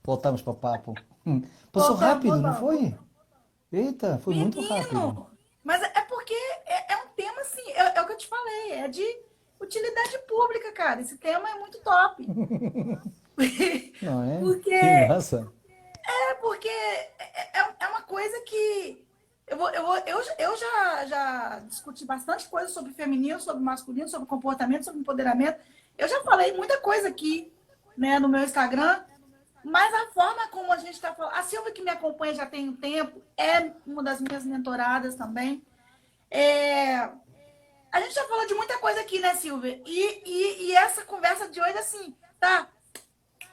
Voltamos para o papo. Passou Voltamos, rápido, não voltamos. foi? Eita, foi muito rápido. Menino, mas é porque é um tema assim, é o que eu te falei, é de utilidade pública, cara. Esse tema é muito top. Não é? Porque Que massa. é uma coisa que eu já discuti bastante coisa sobre feminino, sobre masculino, sobre comportamento, sobre empoderamento. Eu já falei muita coisa aqui, né, no meu Instagram, mas a forma como a gente está falando. A Silvia, que me acompanha já tem um tempo, é uma das minhas mentoradas também. É, a gente já falou de muita coisa aqui, né, Silvia? E essa conversa de hoje, assim, tá A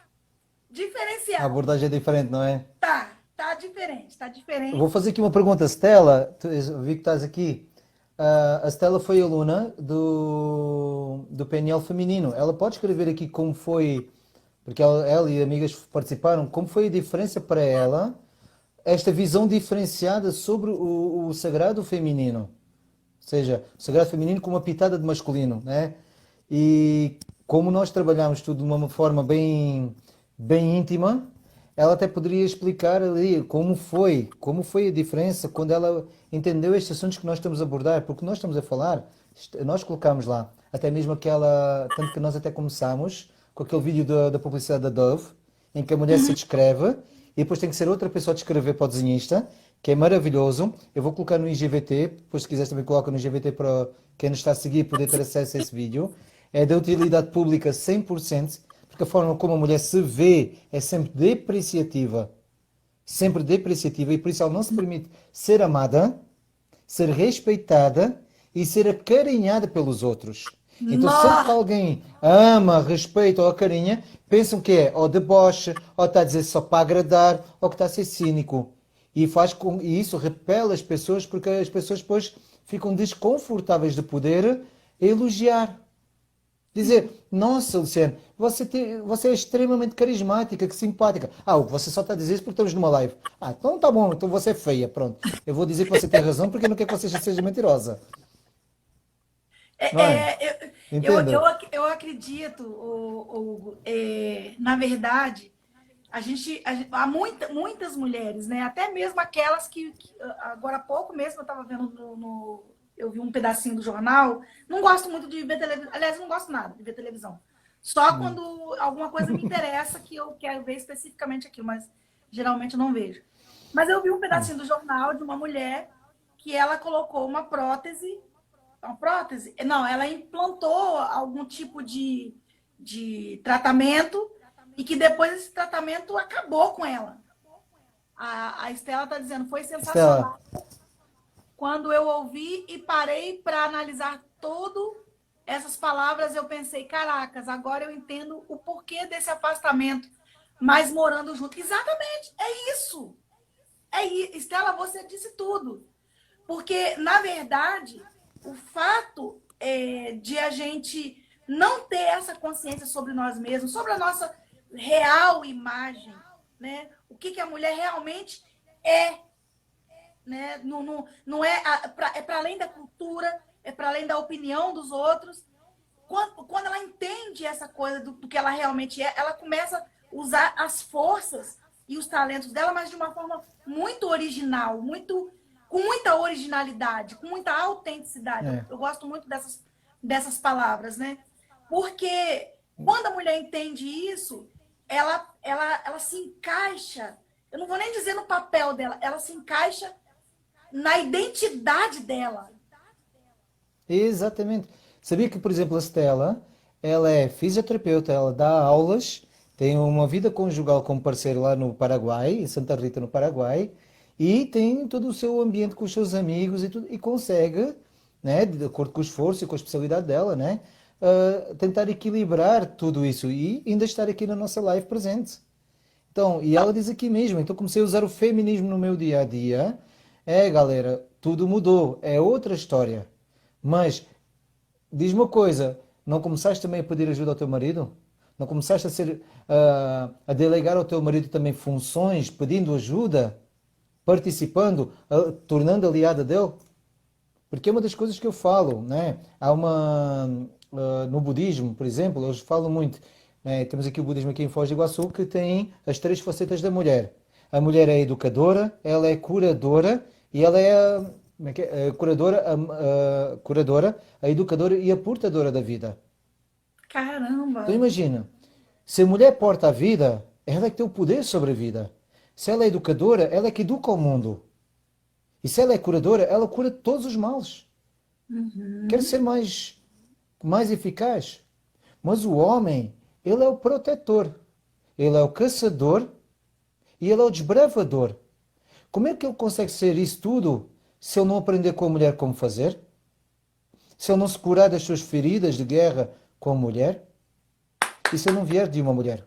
diferenciada. abordagem é diferente, não é? Tá diferente, tá Eu vou diferente. fazer aqui uma pergunta. Stella, eu vi que estás aqui. A Stella foi aluna do PNL feminino. Ela pode escrever aqui como foi, porque ela e amigas participaram, como foi a diferença para ela, esta visão diferenciada sobre o sagrado feminino. Ou seja, o sagrado feminino com uma pitada de masculino, né? E como nós trabalhamos tudo de uma forma bem íntima, ela até poderia explicar ali como foi a diferença quando ela entendeu estes assuntos que nós estamos a abordar, porque nós estamos a falar, nós colocamos lá, até mesmo aquela, tanto que nós até começamos com aquele vídeo da publicidade da Dove, em que a mulher se descreve e depois tem que ser outra pessoa a descrever para o desenhista, que é maravilhoso. Eu vou colocar no IGVT, depois se quiseres também coloca no IGVT para quem nos está a seguir poder ter acesso a esse vídeo. É da utilidade pública 100%, porque a forma como a mulher se vê é sempre depreciativa e por isso ela não se permite ser amada, ser respeitada e ser acarinhada pelos outros. Então, sempre que Nó! alguém ama, respeita ou acarinha, pensam que é ou deboche, ou está a dizer só para agradar, ou que está a ser cínico. E isso repele as pessoas porque as pessoas depois ficam desconfortáveis de poder elogiar. Dizer, nossa, Luciano, você é extremamente carismática, que simpática. Ah, você só está a dizer isso porque estamos numa live. Ah, então tá bom, então você é feia, pronto. Eu vou dizer que você tem razão porque eu não quero que você seja mentirosa. É, Não é? eu Entenda? eu acredito, na verdade, há muitas mulheres, né? Até mesmo aquelas que agora há pouco mesmo eu estava vendo eu vi um pedacinho do jornal. Não gosto muito de ver televisão, aliás, não gosto nada de ver televisão. Só quando alguma coisa me interessa que eu quero ver especificamente aquilo, mas geralmente eu não vejo. Mas eu vi um pedacinho do jornal de uma mulher que ela colocou uma prótese? Não, ela implantou algum tipo de tratamento e que depois esse tratamento acabou com ela. A Estela está dizendo, foi Estela, sensacional. Quando eu ouvi e parei para analisar todo essas palavras, eu pensei, caracas, agora eu entendo o porquê desse afastamento, mas morando junto. Exatamente, é isso. Estela, você disse tudo. Porque, na verdade, o fato de a gente não ter essa consciência sobre nós mesmos, sobre a nossa real imagem, né? O que a mulher realmente é, né? Não é, é para além da cultura, é para além da opinião dos outros. Quando ela entende essa coisa do que ela realmente é, ela começa a usar as forças e os talentos dela, mas de uma forma muito original, com muita originalidade, com muita autenticidade. Eu, é. eu gosto muito dessas palavras, né? Porque quando a mulher entende isso, ela se encaixa. Eu não vou nem dizer no papel dela, ela se encaixa na identidade dela. Exatamente. Sabia que, por exemplo, a Stella, ela é fisioterapeuta, ela dá aulas, tem uma vida conjugal como parceiro lá no Paraguai, em Santa Rita, no Paraguai, e tem todo o seu ambiente com os seus amigos e tudo, e consegue, né, de acordo com o esforço e com a especialidade dela, né, tentar equilibrar tudo isso e ainda estar aqui na nossa live presente. Então, e ela diz aqui mesmo, então comecei a usar o feminismo no meu dia a dia. É, galera, tudo mudou, é outra história. Mas diz-me uma coisa, não começaste também a pedir ajuda ao teu marido? Não começaste a delegar ao teu marido também funções, pedindo ajuda, participando, tornando aliada dele? Porque é uma das coisas que eu falo, né? No budismo, por exemplo, eles falam muito. né? Temos aqui o budismo aqui em Foz do Iguaçu que tem as três facetas da mulher. A mulher é educadora, ela é curadora e ela é como é que é? A curadora, a curadora, a educadora e a portadora da vida. Então Caramba! imagina, se a mulher porta a vida, ela é que tem o poder sobre a vida. Se ela é educadora, ela é que educa o mundo. E se ela é curadora, ela cura todos os males. Quer Uhum. ser mais eficaz. Mas o homem, ele é o protetor. Ele é o caçador e ele é o desbravador. Como é que ele consegue ser isso tudo se ele não aprender com a mulher como fazer? Se ele não se curar das suas feridas de guerra com a mulher? E se ele não vier de uma mulher?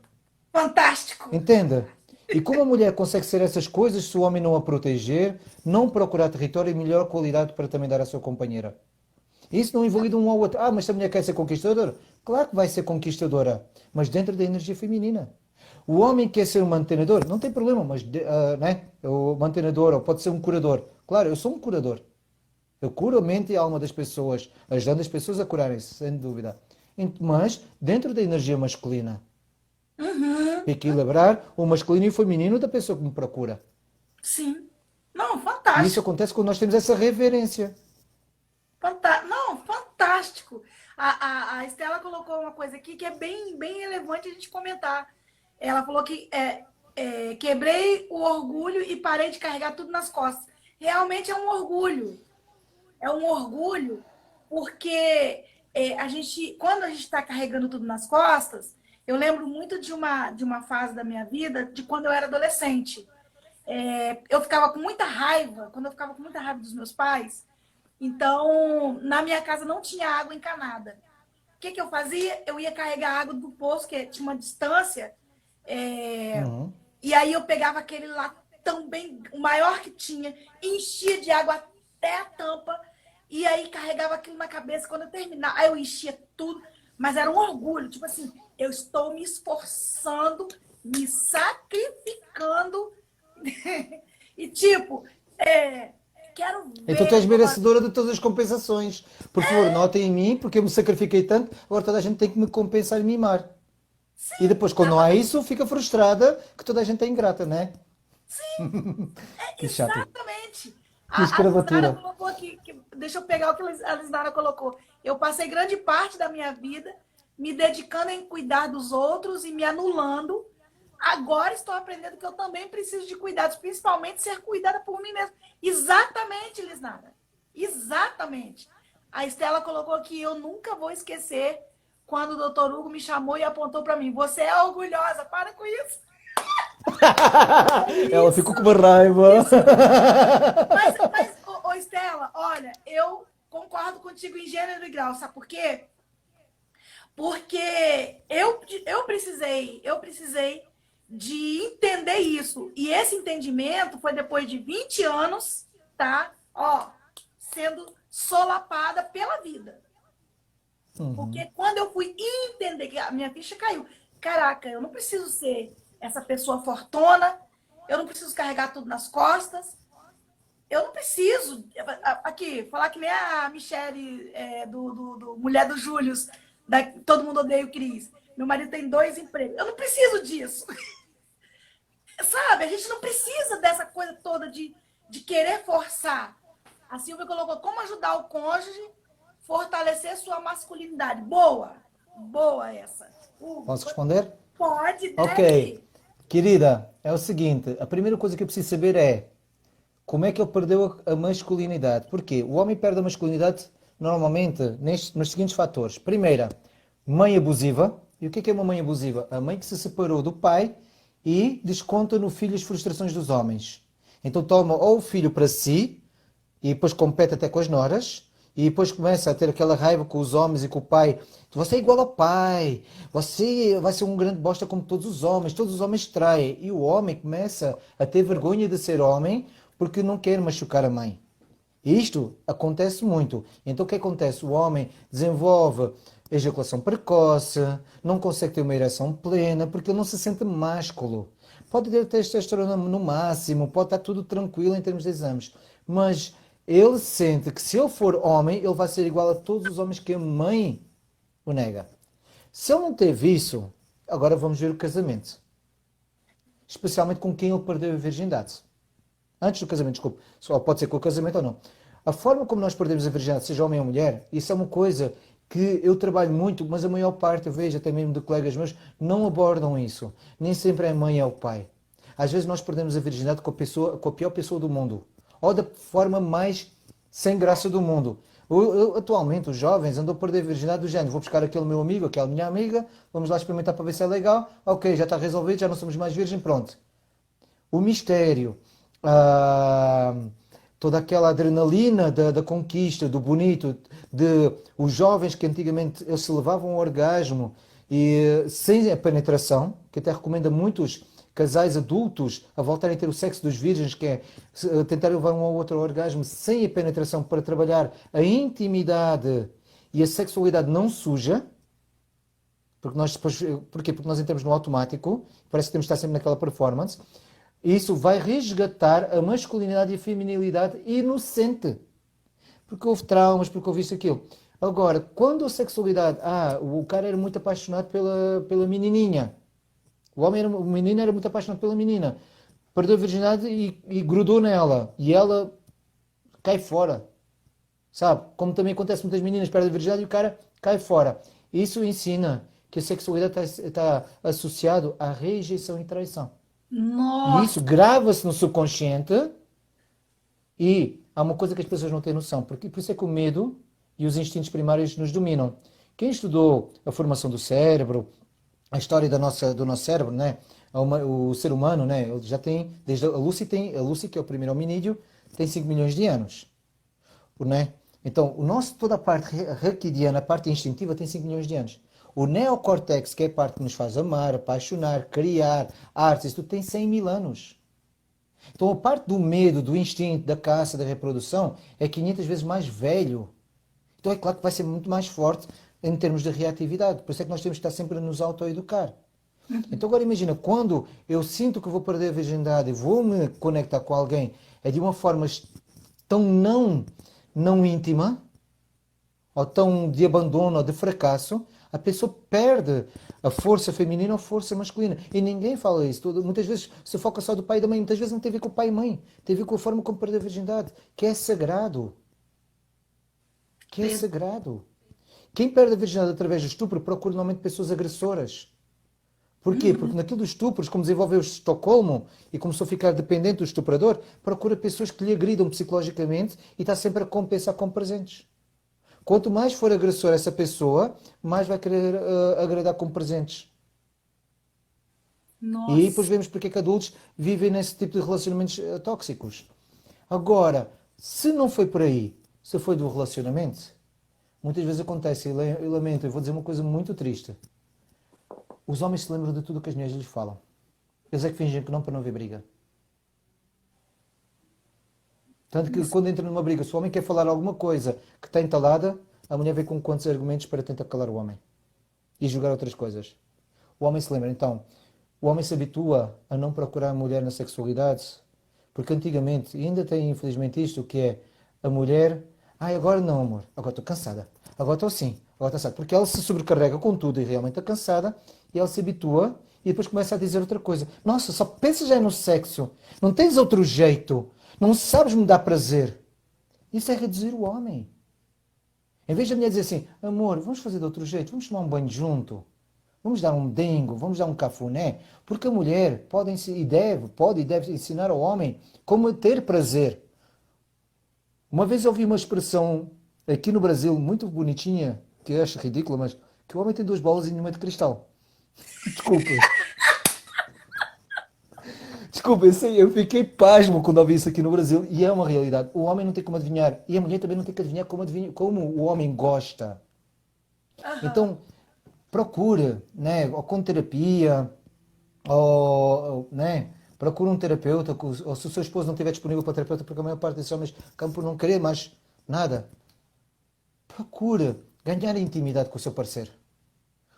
Fantástico! Entenda? E como a mulher consegue ser essas coisas se o homem não a proteger, não procurar território e melhor qualidade para também dar à sua companheira? Isso não invalida um ao outro. Ah, mas se a mulher quer ser conquistadora? Claro que vai ser conquistadora, mas dentro da energia feminina. O homem quer ser um mantenedor? Não tem problema, mas né? O mantenedor, ou pode ser um curador. Claro, eu sou um curador. Eu curo a mente e a alma das pessoas, ajudando as pessoas a curarem-se, sem dúvida. Mas dentro da energia masculina. Uhum. Equilibrar o masculino e o feminino da pessoa que me procura. Sim. Não, E isso fantástico. acontece quando nós temos essa reverência. Não, fantástico. A Estela colocou uma coisa aqui que é bem relevante a gente comentar. Ela falou que quebrei o orgulho e parei de carregar tudo nas costas. Realmente é um orgulho. É um orgulho porque quando a gente está carregando tudo nas costas, eu lembro muito de uma fase da minha vida, de quando eu era adolescente. Eu ficava com muita raiva, quando eu ficava com muita raiva dos meus pais, então, na minha casa não tinha água encanada. O que eu fazia? Eu ia carregar água do poço, que tinha uma distância, é, Uhum. e aí eu pegava aquele latão bem, o maior que tinha, enchia de água até a tampa, e aí carregava aquilo na cabeça. Quando eu terminava, aí eu enchia tudo, mas era um orgulho, tipo assim, eu estou me esforçando, me sacrificando, e tipo, quero Então tu és ver como merecedora de todas as compensações. Por favor, notem em mim, porque eu me sacrifiquei tanto, agora toda a gente tem que me compensar e mimar. E depois, quando não há isso, fica frustrada que toda a gente é ingrata, né? Que chato. exatamente. Que A Lisnara escravatura. colocou aqui, deixa eu pegar o que a Lisnara colocou. Eu passei grande parte da minha vida me dedicando em cuidar dos outros e me anulando. Agora estou aprendendo que eu também preciso de cuidados, principalmente ser cuidada por mim mesma. Exatamente, Lisnara. Exatamente. A Estela colocou aqui, eu nunca vou esquecer quando o doutor Hugo me chamou e apontou para mim. Você é orgulhosa, para com isso. Ela ficou Isso, com uma raiva. isso. Mas Estela, olha, eu concordo contigo em gênero e grau, sabe por quê? Porque eu precisei de entender isso. E esse entendimento foi depois de 20 anos, tá? Ó, sendo solapada pela vida. Uhum. Porque quando eu fui entender que a minha ficha caiu, caraca, eu não preciso ser essa pessoa fortuna, eu não preciso carregar tudo nas costas, eu não preciso aqui falar que nem a Michelle do Mulher do Júlio, Todo Mundo Odeia o Cris. Meu marido tem 2 empregos. Eu não preciso disso. Sabe? A gente não precisa dessa coisa toda de querer forçar. A Silvia colocou como ajudar o cônjuge fortalecer sua masculinidade. Boa. Boa essa. Posso responder? Pode, Ok. deve. Querida, é o seguinte: a primeira coisa que eu preciso saber é como é que ele perdeu a masculinidade. Porquê? O homem perde a masculinidade normalmente nos seguintes fatores. Primeira, mãe abusiva. E o que é uma mãe abusiva? A mãe que se separou do pai e desconta no filho as frustrações dos homens. Então toma ou o filho para si e depois compete até com as noras e depois começa a ter aquela raiva com os homens e com o pai. Você é igual ao pai, você vai ser um grande bosta como todos os homens traem. E o homem começa a ter vergonha de ser homem porque não quer machucar a mãe. Isto acontece muito. Então o que acontece? O homem desenvolve ejaculação precoce, não consegue ter uma ereção plena, porque ele não se sente másculo. Pode ter testosterona no máximo, pode estar tudo tranquilo em termos de exames, mas ele sente que se ele for homem, ele vai ser igual a todos os homens que a mãe o nega. Se ele não teve isso, Agora vamos ver o casamento. Especialmente com quem ele perdeu a virgindade. Antes do casamento, desculpe. Só pode ser com o casamento ou não. A forma como nós perdemos a virgindade, seja homem ou mulher, isso é uma coisa que eu trabalho muito, mas a maior parte, eu vejo até mesmo de colegas meus, não abordam isso. Nem sempre é a mãe ou o pai. Às vezes nós perdemos a virgindade com a pessoa, com a pior pessoa do mundo. Ou da forma mais sem graça do mundo. Atualmente, os jovens andam a perder a virgindade do género. Vou buscar aquele meu amigo, aquela minha amiga, vamos lá experimentar para ver se é legal. Ok, já está resolvido, já não somos mais virgem, pronto. O mistério, ah, toda aquela adrenalina da conquista, do bonito, de os jovens que antigamente eles se levavam ao orgasmo e sem a penetração, que até recomenda muitos casais adultos a voltarem a ter o sexo dos virgens, que é tentar levar um ao outro ao orgasmo sem a penetração para trabalhar a intimidade e a sexualidade não suja, porque nós depois, porquê? Porque nós entramos no automático, parece que temos de estar sempre naquela performance. Isso vai resgatar a masculinidade e a feminilidade inocente. Porque houve traumas, porque houve isso e aquilo. Agora, quando a sexualidade... o cara era muito apaixonado pela menininha. O menino era muito apaixonado pela menina. Perdeu a virgindade e grudou nela. E ela cai fora. Sabe? Como também acontece, muitas meninas perdem a virgindade e o cara cai fora. Isso ensina que a sexualidade está associado à rejeição e traição. E Nossa, isso grava-se no subconsciente e há uma coisa que as pessoas não têm noção, porque por isso é que o medo e os instintos primários nos dominam. Quem estudou a formação do cérebro, a história do nosso cérebro, né? O ser humano, né? Ele já tem, desde a Lucy, que é o primeiro hominídeo, tem 5 milhões de anos, né? Então, toda a parte raquidiana, a parte instintiva, tem 5 milhões de anos. O neocórtex, que é a parte que nos faz amar, apaixonar, criar, artes, isso tudo tem 100 mil anos. Então, a parte do medo, do instinto, da caça, da reprodução, é 500 vezes mais velho. Então, é claro que vai ser muito mais forte em termos de reatividade. Por isso é que nós temos que estar sempre a nos autoeducar. Então, agora imagina, quando eu sinto que vou perder a virgindade e vou me conectar com alguém, é de uma forma tão não íntima, ou tão de abandono ou de fracasso, a pessoa perde a força feminina ou a força masculina. E ninguém fala isso. Muitas vezes se foca só do pai e da mãe. Muitas vezes não tem a ver com o pai e mãe. Tem a ver com a forma como perder a virgindade. Que é sagrado. Que é sagrado. Quem perde a virgindade através do estupro procura normalmente pessoas agressoras. Porquê? Porque naquilo dos estupros, como desenvolveu o Estocolmo e começou a ficar dependente do estuprador, procura pessoas que lhe agridam psicologicamente e está sempre a compensar com presentes. Quanto mais for agressor essa pessoa, mais vai querer agradar com presentes. E aí depois nossa. vemos porque é que adultos vivem nesse tipo de relacionamentos tóxicos. Agora, se não foi por aí, se foi do relacionamento, muitas vezes acontece, e lamento, eu vou dizer uma coisa muito triste. Os homens se lembram de tudo o que as mulheres lhes falam. Eles é que fingem que não para não haver briga. Tanto que quando entra numa briga, se o homem quer falar alguma coisa que está entalada, a mulher vem com quantos argumentos para tentar calar o homem e julgar outras coisas. O homem se lembra, então, o homem se habitua a não procurar a mulher na sexualidade, porque antigamente, e ainda tem infelizmente isto, que é a mulher, agora não amor, agora estou cansada, agora estou assim, agora estou cansada, porque ela se sobrecarrega com tudo e realmente está cansada, e ela se habitua e depois começa a dizer outra coisa. Nossa, só pensa já no sexo, não tens outro jeito, não sabes me dar prazer. Isso é reduzir o homem. Em vez da mulher dizer assim, amor, vamos fazer de outro jeito, vamos tomar um banho junto, vamos dar um dengo, vamos dar um cafuné, porque a mulher pode e deve ensinar ao homem como ter prazer. Uma vez ouvi uma expressão aqui no Brasil muito bonitinha, que eu acho ridícula, mas que o homem tem duas bolas e nenhuma de cristal. Desculpa. Desculpa, eu fiquei pasmo quando ouvi isso aqui no Brasil e é uma realidade. O homem não tem como adivinhar e a mulher também não tem que adivinhar como o homem gosta. Aham. Então, procura, né, ou com terapia, ou, né, procura um terapeuta, ou se o seu esposo não estiver disponível para terapeuta, porque a maior parte desses homens acabam por não querer mais nada. Procura ganhar intimidade com o seu parceiro.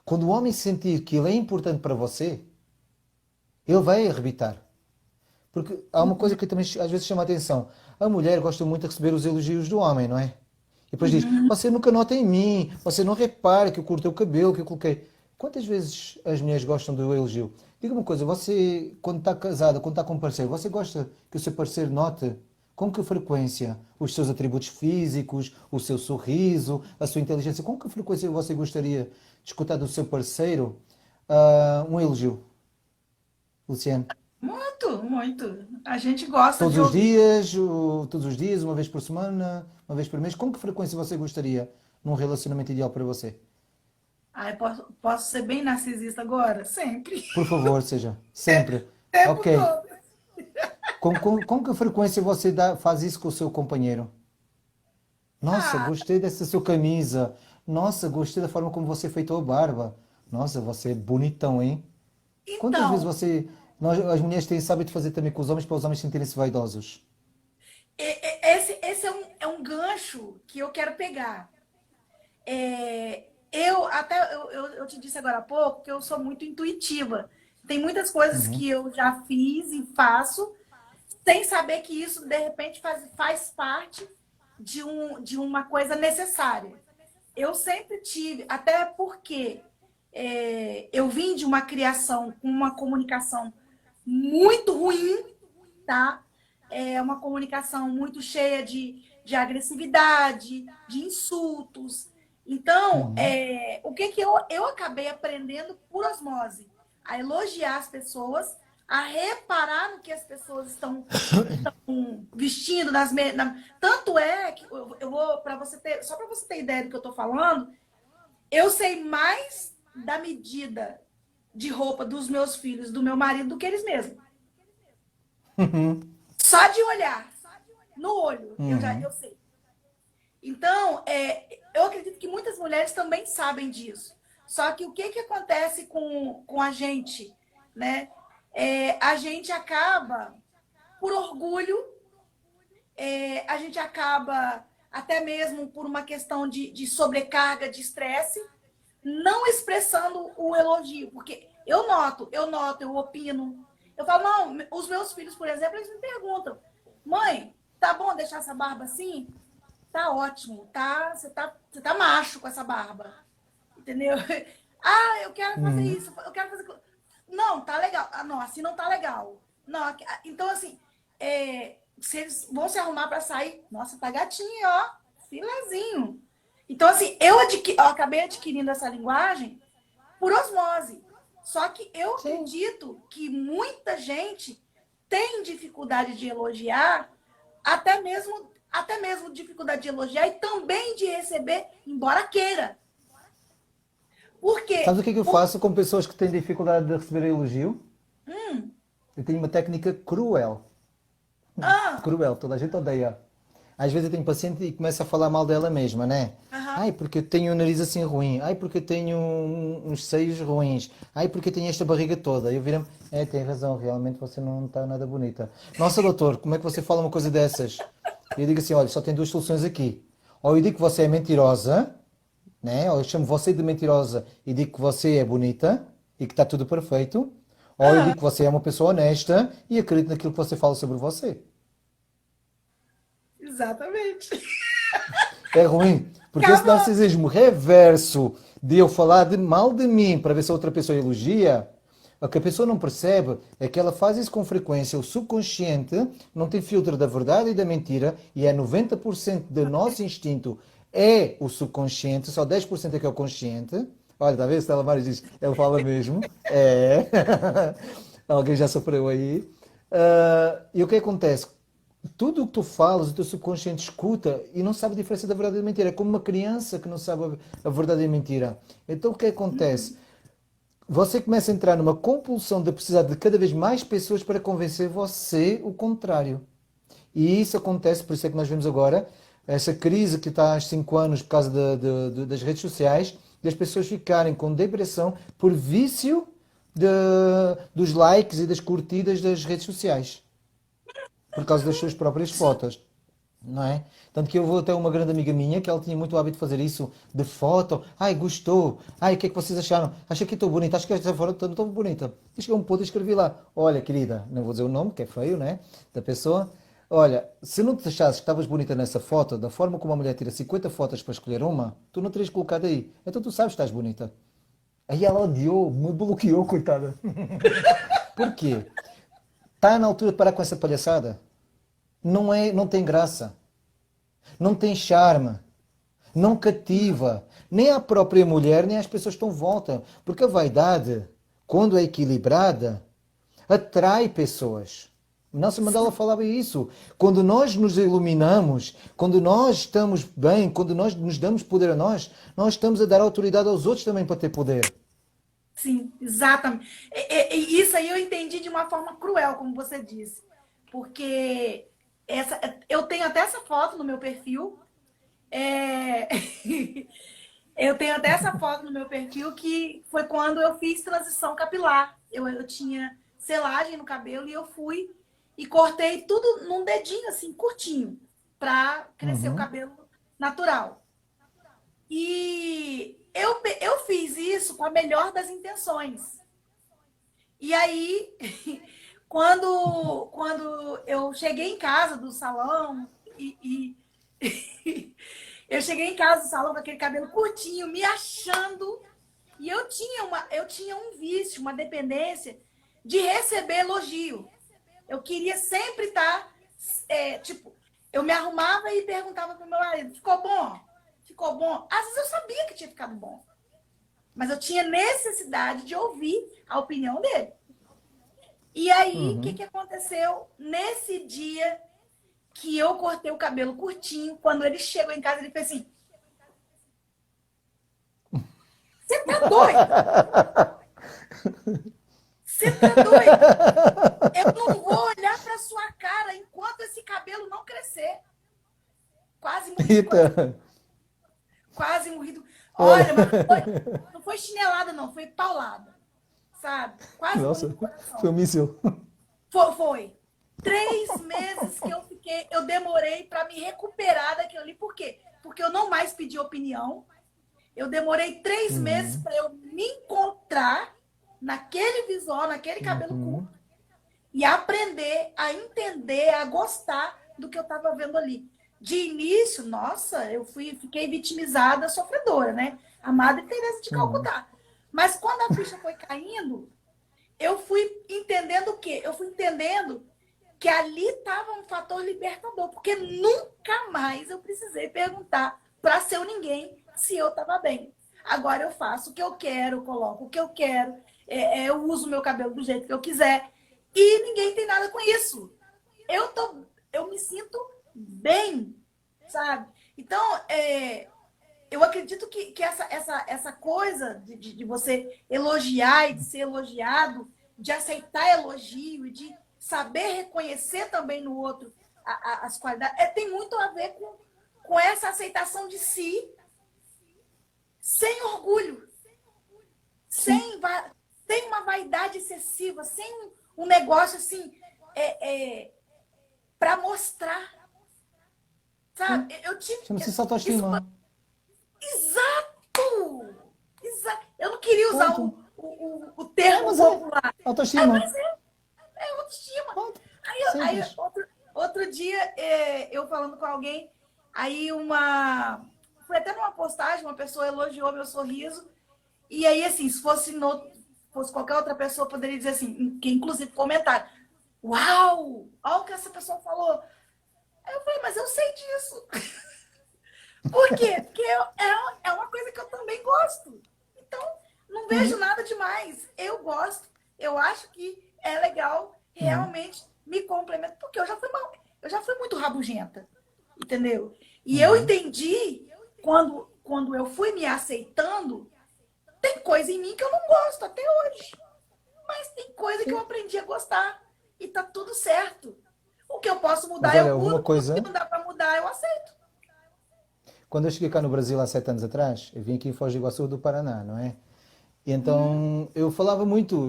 Quando o homem sentir que ele é importante para você, ele vai arrebitar. Porque há uma coisa que também às vezes chama a atenção. A mulher gosta muito de receber os elogios do homem, não é? E depois diz, Uhum. você nunca nota em mim, você não repara que eu cortei o cabelo, que eu coloquei. Quantas vezes as mulheres gostam do elogio? Diga uma coisa, você, quando está casada, quando está com um parceiro, você gosta que o seu parceiro note com que frequência os seus atributos físicos, o seu sorriso, a sua inteligência, com que frequência você gostaria de escutar do seu parceiro um elogio, Luciano? Muito, muito. A gente gosta Todos de os ouvir. dias, todos os dias, uma vez por semana, uma vez por mês, com que frequência você gostaria num relacionamento ideal para você? Ai, posso ser bem narcisista agora? Sempre. Por favor, seja sempre. O tempo Ok. todo. Com que frequência você faz isso com o seu companheiro? Nossa, Ah, gostei dessa sua camisa. Nossa, gostei da forma como você feitou a barba. Nossa, você é bonitão, hein? Quantas vezes então, você. As mulheres têm sábio de fazer também com os homens para os homens sentirem-se vaidosos. esse é um gancho que eu quero pegar. Eu te disse agora há pouco que eu sou muito intuitiva. Tem muitas coisas Uhum, que eu já fiz e faço sem saber que isso, de repente, faz parte de uma coisa necessária. Eu sempre tive, até porque eu vim de uma criação com uma comunicação muito ruim, tá? É uma comunicação muito cheia de agressividade, de insultos. Então, uhum. o que eu acabei aprendendo por osmose? A elogiar as pessoas, a reparar no que as pessoas estão vestindo tanto é que eu vou para você ter, só para você ter ideia do que eu estou falando, eu sei mais da medida de roupa dos meus filhos, do meu marido, do que eles mesmos. Só de olhar no olho, eu Uhum. sei. Então, eu acredito que muitas mulheres também sabem disso. Só que o que acontece com a gente, né? A gente acaba, por orgulho, a gente acaba, até mesmo por uma questão de sobrecarga, de estresse, não expressando o elogio. Porque eu opino. Eu falo, não, os meus filhos, por exemplo, eles me perguntam, mãe, tá bom deixar essa barba assim? Tá ótimo, tá? Você tá macho com essa barba. Entendeu? Ah, eu quero fazer Uhum. isso, eu quero fazer. Não, tá legal. Ah, não, assim não tá legal. Não, então, assim, se eles vão se arrumar para sair, nossa, tá gatinho, ó, filezinho. Então, assim, eu acabei adquirindo essa linguagem por osmose. Só que eu Sim. acredito que muita gente tem dificuldade de elogiar, até mesmo dificuldade de elogiar e também de receber, embora queira. Por quê? Sabes o que é que eu faço com pessoas que têm dificuldade de receber elogio? Eu tenho uma técnica cruel. Ah, Cruel, toda a gente odeia. Às vezes eu tenho paciente e começa a falar mal dela mesma, né? aham. Ai, porque eu tenho o nariz assim ruim. Ai, porque eu tenho uns seios ruins. Ai, porque eu tenho esta barriga toda. Eu viro-me, tem razão, realmente você não está nada bonita. Nossa, doutor, como é que você fala uma coisa dessas? Eu digo assim, olha, só tem duas soluções aqui. Ou eu digo que você é mentirosa, né? Ou eu chamo você de mentirosa e digo que você é bonita e que está tudo perfeito. Ou eu Ah, digo que você é uma pessoa honesta e acredito naquilo que você fala sobre você. exatamente. É ruim, porque esse Acabou. narcisismo reverso de eu falar mal de mim para ver se a outra pessoa elogia, o que a pessoa não percebe é que ela faz isso com frequência. O subconsciente não tem filtro da verdade e da mentira e é 90% do nosso instinto é o subconsciente, só 10% é que é o consciente. Olha, está a ver? Se ela mais diz, ele fala mesmo. É. Alguém já sofreu aí. E o que acontece? Tudo o que tu falas, o teu subconsciente escuta e não sabe a diferença da verdade e da mentira. É como uma criança que não sabe a verdade e a mentira. Então o que acontece? Você começa a entrar numa compulsão de precisar de cada vez mais pessoas para convencer você o contrário. E isso acontece, por isso é que nós vemos agora essa crise que está há 5 anos por causa das redes sociais, das pessoas ficarem com depressão por vício dos likes e das curtidas das redes sociais por causa das suas próprias fotos, não é? Tanto que eu vou até uma grande amiga minha que ela tinha muito hábito de fazer isso de foto. Ai, gostou. Ai, o que é que vocês acharam? Acha que estou bonita? Acho que esta foto não estou bonita. E chegou um ponto e escrevi lá: olha, querida, não vou dizer o nome, que é feio, né? Da pessoa. Olha, se não te achasses que estavas bonita nessa foto, da forma como a mulher tira 50 fotos para escolher uma, tu não terias colocado aí. Então tu sabes que estás bonita. Aí ela odiou, me bloqueou, coitada. Por quê? Está na altura de parar com essa palhaçada? Não é, não tem graça. Não tem charme. Não cativa. Nem a própria mulher, nem as pessoas que estão em volta. Porque a vaidade, quando é equilibrada, atrai pessoas. Nelson Mandela falava isso. Quando nós nos iluminamos, quando nós estamos bem, quando nós nos damos poder a nós estamos a dar autoridade aos outros também para ter poder. Sim, exatamente. E isso aí eu entendi de uma forma cruel, como você disse. Porque eu tenho até essa foto no meu perfil. é, Eu tenho até essa foto no meu perfil que foi quando eu fiz transição capilar. Eu tinha selagem no cabelo e eu fui e cortei tudo num dedinho, assim, curtinho, para crescer o Uhum. cabelo natural. E eu fiz isso com a melhor das intenções. E aí, quando eu cheguei em casa do salão eu cheguei em casa do salão com aquele cabelo curtinho, me achando, e eu tinha um vício, uma dependência de receber elogio. Eu queria sempre estar, tipo, eu me arrumava e perguntava pro meu marido, ficou bom? Ficou bom? Às vezes eu sabia que tinha ficado bom, mas eu tinha necessidade de ouvir a opinião dele. E aí, o que, Uhum. que aconteceu nesse dia que eu cortei o cabelo curtinho? Quando ele chegou em casa, ele fez assim: você tá doido? Você tá doido? Eu não vou olhar para sua cara enquanto esse cabelo não crescer. Quase morri, Eita! quase morri. Olha. Olha, mas não foi chinelada, não, foi paulada, sabe? Quase morri Nossa, do foi um coração. míssil. Foi 3 meses que eu fiquei, eu demorei para me recuperar daquilo ali. Por quê? Porque eu não mais pedi opinião. Eu demorei 3 meses Uhum. para eu me encontrar naquele visual, naquele cabelo Uhum. curto e aprender a entender, a gostar do que eu estava vendo ali. De início, nossa, fiquei vitimizada, sofredora, né? A Madre Teresa de Uhum. Calcutá. Mas quando a ficha foi caindo, eu fui entendendo o quê? Eu fui entendendo que ali estava um fator libertador, porque nunca mais eu precisei perguntar para seu ninguém se eu estava bem. Agora eu faço o que eu quero, eu coloco o que eu quero, eu uso meu cabelo do jeito que eu quiser e ninguém tem nada com isso. Eu me sinto bem, sabe? Então, eu acredito que essa coisa de você elogiar e de ser elogiado, de aceitar elogio e de saber reconhecer também no outro as qualidades, tem muito a ver com essa aceitação de si, sem orgulho, Sim. sem, sem uma vaidade excessiva, sem um negócio assim, para mostrar, Sim. sabe? Eu tive. Chama-se Isso, autoestima. exato! Exato! Eu não queria usar Ponto. o É, termo mas é. popular. Autoestima. Mas é autoestima. Ponto. Aí Simples. outro dia, eu falando com alguém, aí foi até numa postagem, uma pessoa elogiou meu sorriso, e aí, assim, se fosse qualquer outra pessoa, poderia dizer assim, que inclusive comentário, uau! Olha o que essa pessoa falou. Aí eu falei, mas eu sei disso. Por quê? Porque é uma coisa que eu também gosto. Então, não vejo Uhum. nada demais. Eu gosto, eu acho que é legal, Uhum. realmente me complemento, porque eu já fui muito rabugenta, entendeu? E eu Uhum. entendi quando eu fui me aceitando, tem coisa em mim que eu não gosto até hoje, mas tem coisa que eu Sim. aprendi a gostar e tá tudo certo. O que eu posso Mas mudar, eu olha, houve uma mudo, o que coisa. não dá para mudar, eu aceito. Quando eu cheguei cá no Brasil há 7 anos atrás, eu vim aqui em Foz do Iguaçu do Paraná, não é? E Uhum. então eu falava muito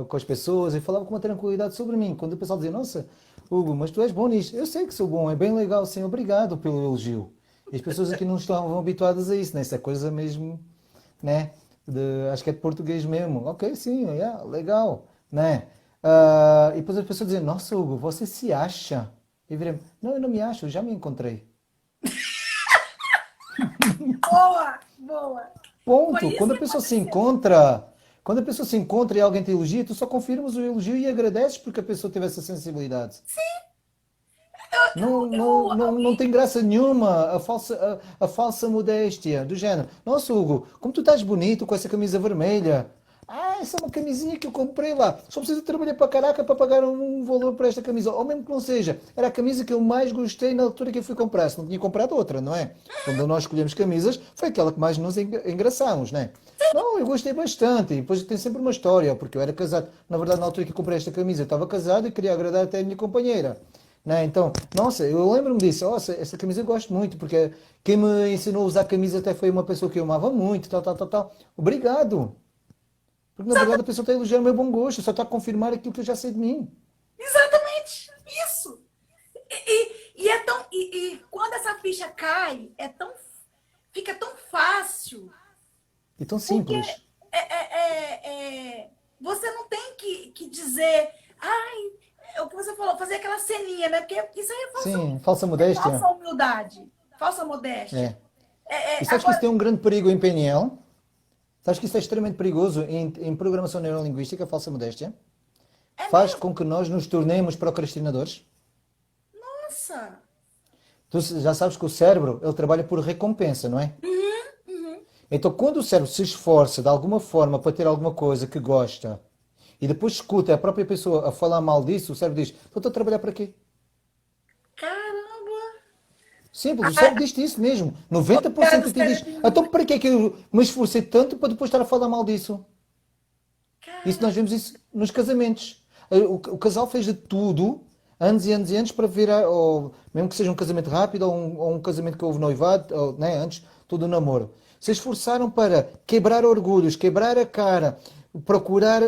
com as pessoas e falava com uma tranquilidade sobre mim. Quando o pessoal dizia, nossa, Hugo, mas tu és bom nisto. Eu sei que sou bom, é bem legal, sim, obrigado pelo elogio. E as pessoas aqui não estavam habituadas a isso, né? Essa coisa mesmo, né? Acho que é de português mesmo. Ok, sim, yeah, legal, né? E depois as pessoas diziam, nossa, Hugo, você se acha? E eu virei, não, eu não me acho, eu já me encontrei. Boa, boa. Foi Ponto. isso que aconteceu. Quando a pessoa se encontra e alguém te elogia, tu só confirmas o elogio e agradeces porque a pessoa teve essa sensibilidade. Não, não, não, não tem graça nenhuma a falsa modéstia do género. Nossa, Hugo, como tu estás bonito com essa camisa vermelha. Ah, essa é uma camisinha que eu comprei lá. Só preciso trabalhar para caraca para pagar um valor para esta camisa. Ou mesmo que não seja. Era a camisa que eu mais gostei na altura que eu fui comprar. Se não tinha comprado outra, não é? Quando nós escolhemos camisas, foi aquela que mais nos engraçamos, não é? Não, eu gostei bastante. E depois tem sempre uma história, porque eu era casado. Na verdade, na altura que eu comprei esta camisa, eu estava casado e queria agradar até a minha companheira. Né? Então, nossa, eu lembro-me disso. Nossa, essa camisa eu gosto muito, porque quem me ensinou a usar camisa até foi uma pessoa que eu amava muito, tal, tal, tal, tal. Obrigado. Porque na verdade a pessoa está a elogiar o meu bom gosto, só está a confirmar aquilo que eu já sei de mim. Exatamente isso. E quando essa ficha cai, fica tão fácil, E tão porque simples. você não tem que dizer, ai, é o que você falou, fazer aquela ceninha, né? Porque isso aí Sim, falsa é falsa modéstia. humildade, falsa modéstia. É. E sabes que isso Agora, tem um grande perigo em PNL? Sabes que isso é extremamente perigoso em programação neurolinguística, a falsa modéstia? é Faz mesmo? com que nós nos tornemos procrastinadores. Nossa. Tu já sabes que o cérebro, ele trabalha por recompensa, não é? Uhum. Então, quando o cérebro se esforça de alguma forma para ter alguma coisa que gosta e depois escuta a própria pessoa a falar mal disso, o cérebro diz: "Então, estou a trabalhar para quê?" Caramba. Simples, o Ah, cérebro diz isso mesmo. 90% obrigado, de ti diz: cérebro. "Então, para que é que eu me esforcei tanto para depois estar a falar mal disso?" Isso Cara, nós vemos isso nos casamentos. O casal fez de tudo, anos e anos e anos, para vir, ou, mesmo que seja um casamento rápido ou um casamento que houve noivado, ou, né, antes, todo o namoro. Se esforçaram para quebrar orgulhos, quebrar a cara, procurar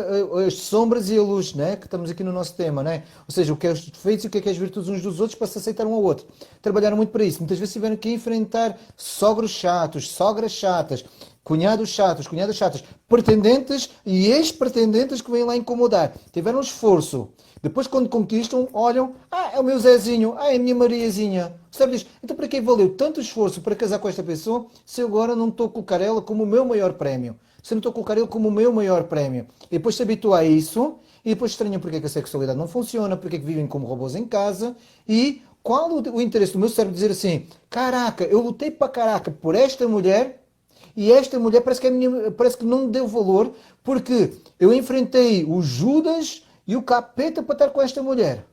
as sombras e a luz, né, que estamos aqui no nosso tema, né? Ou seja, o que é os defeitos e o que é as virtudes uns dos outros para se aceitar um ao outro. Trabalharam muito para isso. Muitas vezes tiveram que enfrentar sogros chatos, sogras chatas, cunhados chatos, cunhadas chatas, pretendentes e ex-pretendentes que vêm lá incomodar. Tiveram esforço. Depois, quando conquistam, olham: "Ah, é o meu Zezinho, ah, é a minha Mariazinha." Sabe disso? Então, para que valeu tanto esforço para casar com esta pessoa se eu agora não estou a colocar ela como o meu maior prémio? Se eu não estou a colocar ele como o meu maior prémio? E depois se habitua a isso, e depois estranham porque é que a sexualidade não funciona, porque é que vivem como robôs em casa, e qual o interesse do meu cérebro dizer assim: "Caraca, eu lutei para caraca por esta mulher, e esta mulher parece que não me deu valor porque eu enfrentei o Judas e o capeta para estar com esta mulher."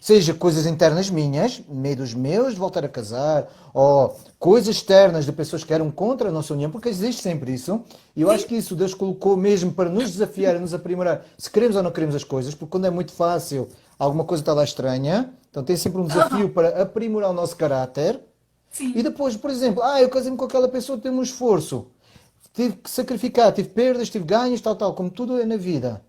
Seja coisas internas minhas, medos meus de voltar a casar, ou coisas externas de pessoas que eram contra a nossa união, porque existe sempre isso. E eu sim. acho que isso Deus colocou mesmo para nos desafiar e nos aprimorar, se queremos ou não queremos as coisas, porque quando é muito fácil, alguma coisa está lá estranha. Então tem sempre um desafio Aham, para aprimorar o nosso caráter. E sim. depois, por exemplo, eu casei-me com aquela pessoa, teve um esforço. Tive que sacrificar, tive perdas, tive ganhos, tal, tal, como tudo é na vida.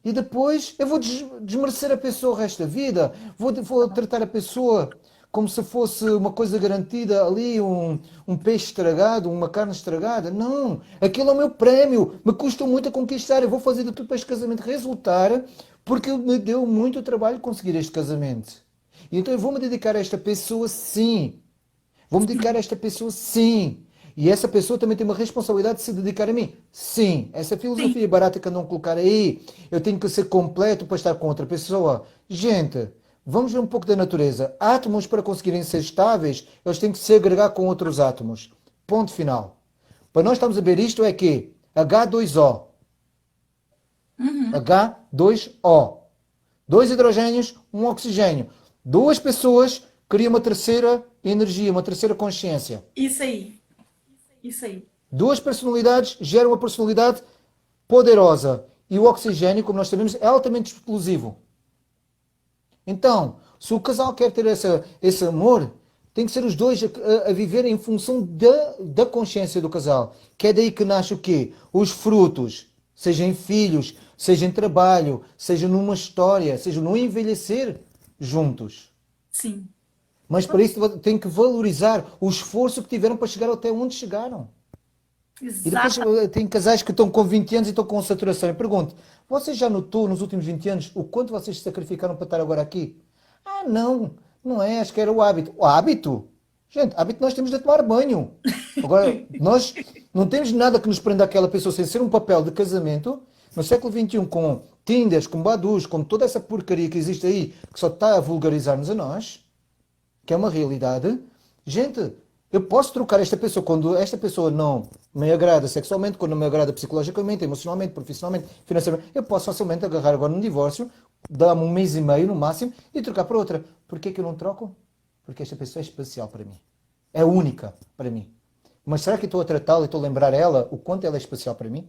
E depois eu vou desmerecer a pessoa o resto da vida. Vou tratar a pessoa como se fosse uma coisa garantida ali, um peixe estragado, uma carne estragada. Não, aquilo é o meu prémio. Me custa muito a conquistar. Eu vou fazer de tudo para este casamento resultar, porque me deu muito trabalho conseguir este casamento. E então eu vou me dedicar a esta pessoa, sim. Vou-me dedicar a esta pessoa? Sim. E essa pessoa também tem uma responsabilidade de se dedicar a mim? Sim. Essa Sim. filosofia barata que andam a colocar aí, eu tenho que ser completo para estar com outra pessoa. Gente, vamos ver um pouco da natureza. Átomos, para conseguirem ser estáveis, eles têm que se agregar com outros átomos. Ponto final. Para nós estamos a ver isto é que H2O. Uhum. H2O. Dois hidrogénios, um oxigênio. Duas pessoas criam uma terceira energia, uma terceira consciência. Isso aí. Isso aí. Duas personalidades geram uma personalidade poderosa. E o oxigênio, como nós sabemos, é altamente explosivo. Então, se o casal quer ter esse amor, tem que ser os dois a viver em função da consciência do casal. Que é daí que nasce o quê? Os frutos. Seja em filhos, seja em trabalho, seja numa história, seja no envelhecer juntos. Sim. Mas para isso tem que valorizar o esforço que tiveram para chegar até onde chegaram. E depois Exata. tem casais que estão com 20 anos e estão com saturação. Eu pergunto: você já notou nos últimos 20 anos o quanto vocês se sacrificaram para estar agora aqui? Ah, não, não é, acho que era o hábito. O hábito? Gente, hábito nós temos de tomar banho. Agora, nós Não temos nada que nos prenda àquela pessoa sem ser um papel de casamento. No século XXI, com Tinders, com Badus, com toda essa porcaria que existe aí, que só está a vulgarizar-nos a nós, que é uma realidade. Gente, eu posso trocar esta pessoa quando esta pessoa não me agrada sexualmente, quando não me agrada psicologicamente, emocionalmente, profissionalmente, financeiramente. Eu posso facilmente agarrar agora num divórcio, dar-me um mês e meio no máximo e trocar por outra. Porquê que eu não troco? Porque esta pessoa é especial para mim. É única para mim. Mas será que eu estou a tratá-la e estou a lembrar ela o quanto ela é especial para mim?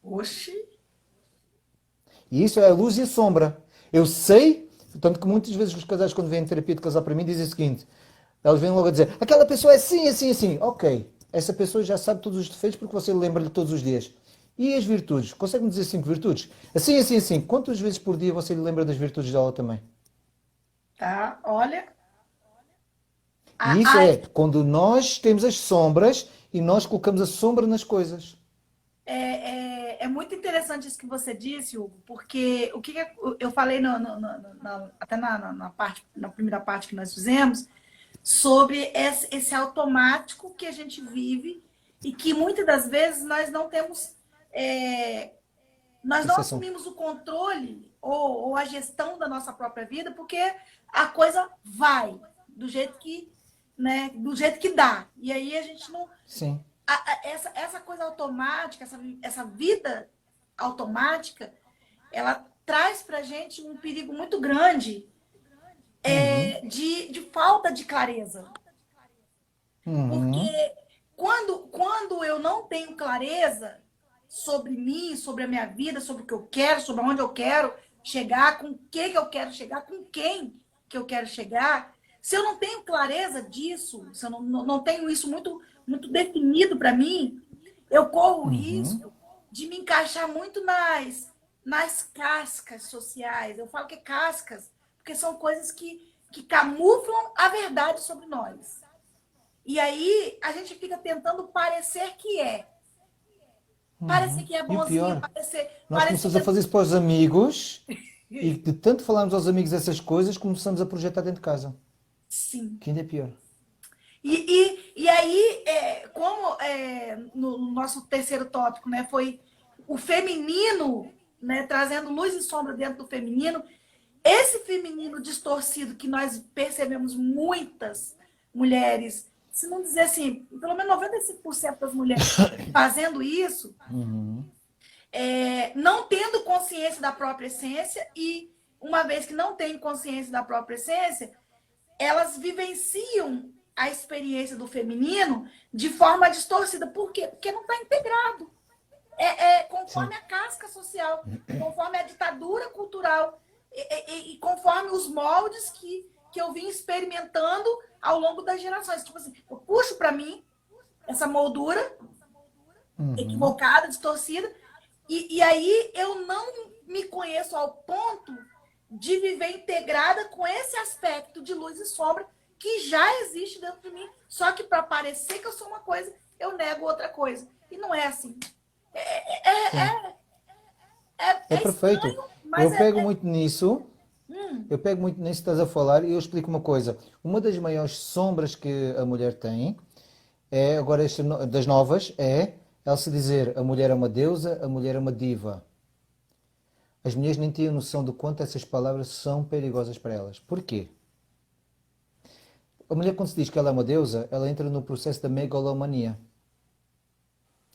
Oxi. E isso é a luz e a sombra. Eu sei, tanto que muitas vezes os casais, quando vêm em terapia de casal para mim, dizem o seguinte: elas vêm logo a dizer, aquela pessoa é assim, assim, assim. Ok, essa pessoa já sabe todos os defeitos porque você lembra-lhe todos os dias. E as virtudes? Consegue-me dizer 5 virtudes? Assim, assim, assim. Quantas vezes por dia você lhe lembra das virtudes dela também? Tá? Olha. E A, isso a, é quando nós temos as sombras e nós colocamos a sombra nas coisas. é muito interessante isso que você disse, Hugo, porque o que eu falei até na primeira parte que nós fizemos, sobre esse automático que a gente vive e que muitas das vezes nós não temos, nós não Percepção. assumimos o controle ou a gestão da nossa própria vida, porque a coisa vai do jeito que, né, do jeito que dá. E aí a gente não, Sim. essa coisa automática, essa vida automática, ela traz para a gente um perigo muito grande Uhum. de falta de clareza. Porque Uhum. quando eu não tenho clareza sobre mim, sobre a minha vida, sobre o que eu quero, sobre onde eu quero chegar, com o que eu quero chegar, com quem que eu quero chegar, se eu não tenho clareza disso, se eu não tenho isso muito definido para mim, eu corro o Uhum. risco de me encaixar muito nas cascas sociais. Eu falo que cascas, porque são coisas que camuflam a verdade sobre nós. E aí a gente fica tentando parecer Uhum. que é E o bonzinho, pior, nós parecer começamos que a é... fazer isso para os amigos e de tanto falarmos aos amigos essas coisas, começamos a projetar dentro de casa. Sim. Que ainda é pior. E aí, no nosso terceiro tópico, né, foi o feminino, né, trazendo luz e sombra dentro do feminino, esse feminino distorcido que nós percebemos muitas mulheres, se não dizer assim, pelo menos 95% das mulheres fazendo isso, Uhum. não tendo consciência da própria essência e, uma vez que não tem consciência da própria essência, elas vivenciam a experiência do feminino de forma distorcida. Por quê? Porque não está integrado. Sim. Conforme a casca social, conforme a ditadura cultural e conforme os moldes que eu vim experimentando ao longo das gerações. Tipo assim, eu puxo para mim essa moldura Uhum. equivocada, distorcida, e aí eu não me conheço ao ponto de viver integrada com esse aspecto de luz e sombra que já existe dentro de mim, só que para parecer que eu sou uma coisa, eu nego outra coisa. E não é assim. Sim. É É perfeito. estranho, mas Eu pego muito nisso. hum, Eu pego muito nisso que estás a falar e eu explico uma coisa. Uma das maiores sombras que a mulher tem é, agora das novas, é ela se dizer a mulher é uma deusa, a mulher é uma diva. As mulheres nem têm noção do quanto essas palavras são perigosas para elas. Porquê? A mulher, quando se diz que ela é uma deusa, ela entra no processo da megalomania.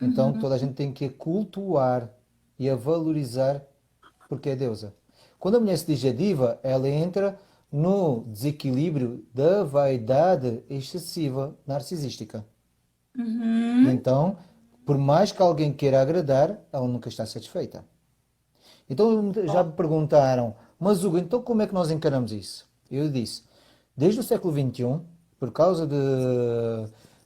Então uhum, toda a gente tem que a cultuar e a valorizar porque é deusa. Quando a mulher se diz a diva, ela entra no desequilíbrio da vaidade excessiva narcisística. E uhum, então, por mais que alguém queira agradar, ela nunca está satisfeita. Então já me perguntaram, mas Hugo, então como é que nós encaramos isso? Eu disse, desde o século XXI, por causa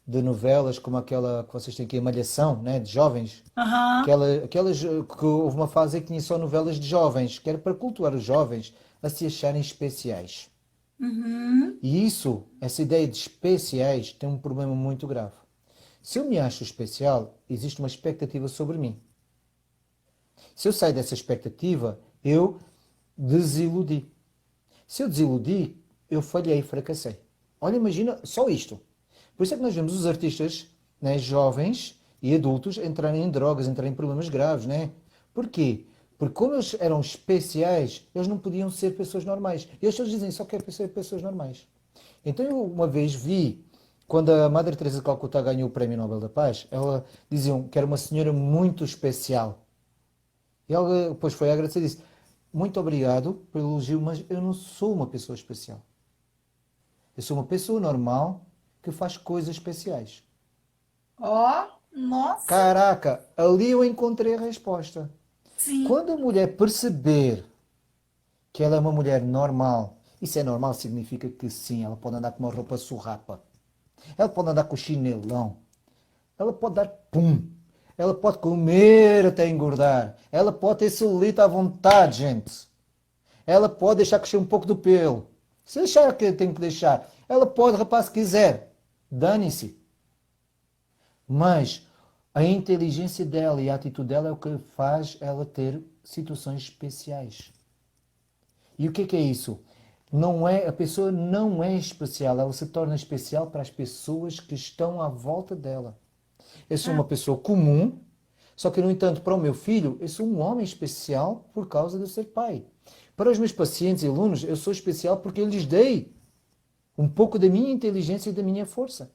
de novelas como aquela que vocês têm aqui, a Malhação, né, de jovens, uhum, aquelas que houve uma fase que tinha só novelas de jovens, que era para cultuar os jovens a se acharem especiais. uhum. E isso, essa ideia de especiais, tem um problema muito grave. Se eu me acho especial, existe uma expectativa sobre mim. Se eu saio dessa expectativa, eu desiludi. Se eu desiludi, eu falhei, fracassei. Olha, imagina só isto. Por isso é que nós vemos os artistas né, jovens e adultos entrarem em drogas, entrarem em problemas graves, né? Por quê? Porque como eles eram especiais, eles não podiam ser pessoas normais. E eles dizem, só quero ser pessoas normais. Então eu uma vez vi, quando a Madre Teresa de Calcutá ganhou o Prémio Nobel da Paz, ela diziam que era uma senhora muito especial. E ela depois foi agradecer e disse, muito obrigado pelo elogio, mas eu não sou uma pessoa especial. Eu sou uma pessoa normal que faz coisas especiais. Ó, nossa, Caraca, ali eu encontrei a resposta. sim. Quando a mulher perceber que ela é uma mulher normal, isso é normal significa que sim, ela pode andar com uma roupa surrapa, ela pode andar com chinelão, ela pode dar pum, ela pode comer até engordar, ela pode ter celulite à vontade, gente. Ela pode deixar crescer um pouco do pelo. Se achar que tem que deixar, ela pode rapar se quiser. Dane-se. Mas a inteligência dela e a atitude dela é o que faz ela ter situações especiais. E o que é isso? Não é, a pessoa não é especial, ela se torna especial para as pessoas que estão à volta dela. Eu sou Ah, uma pessoa comum, só que, no entanto, para o meu filho, eu sou um homem especial por causa de eu ser pai. Para os meus pacientes e alunos, eu sou especial porque eu lhes dei um pouco da minha inteligência e da minha força.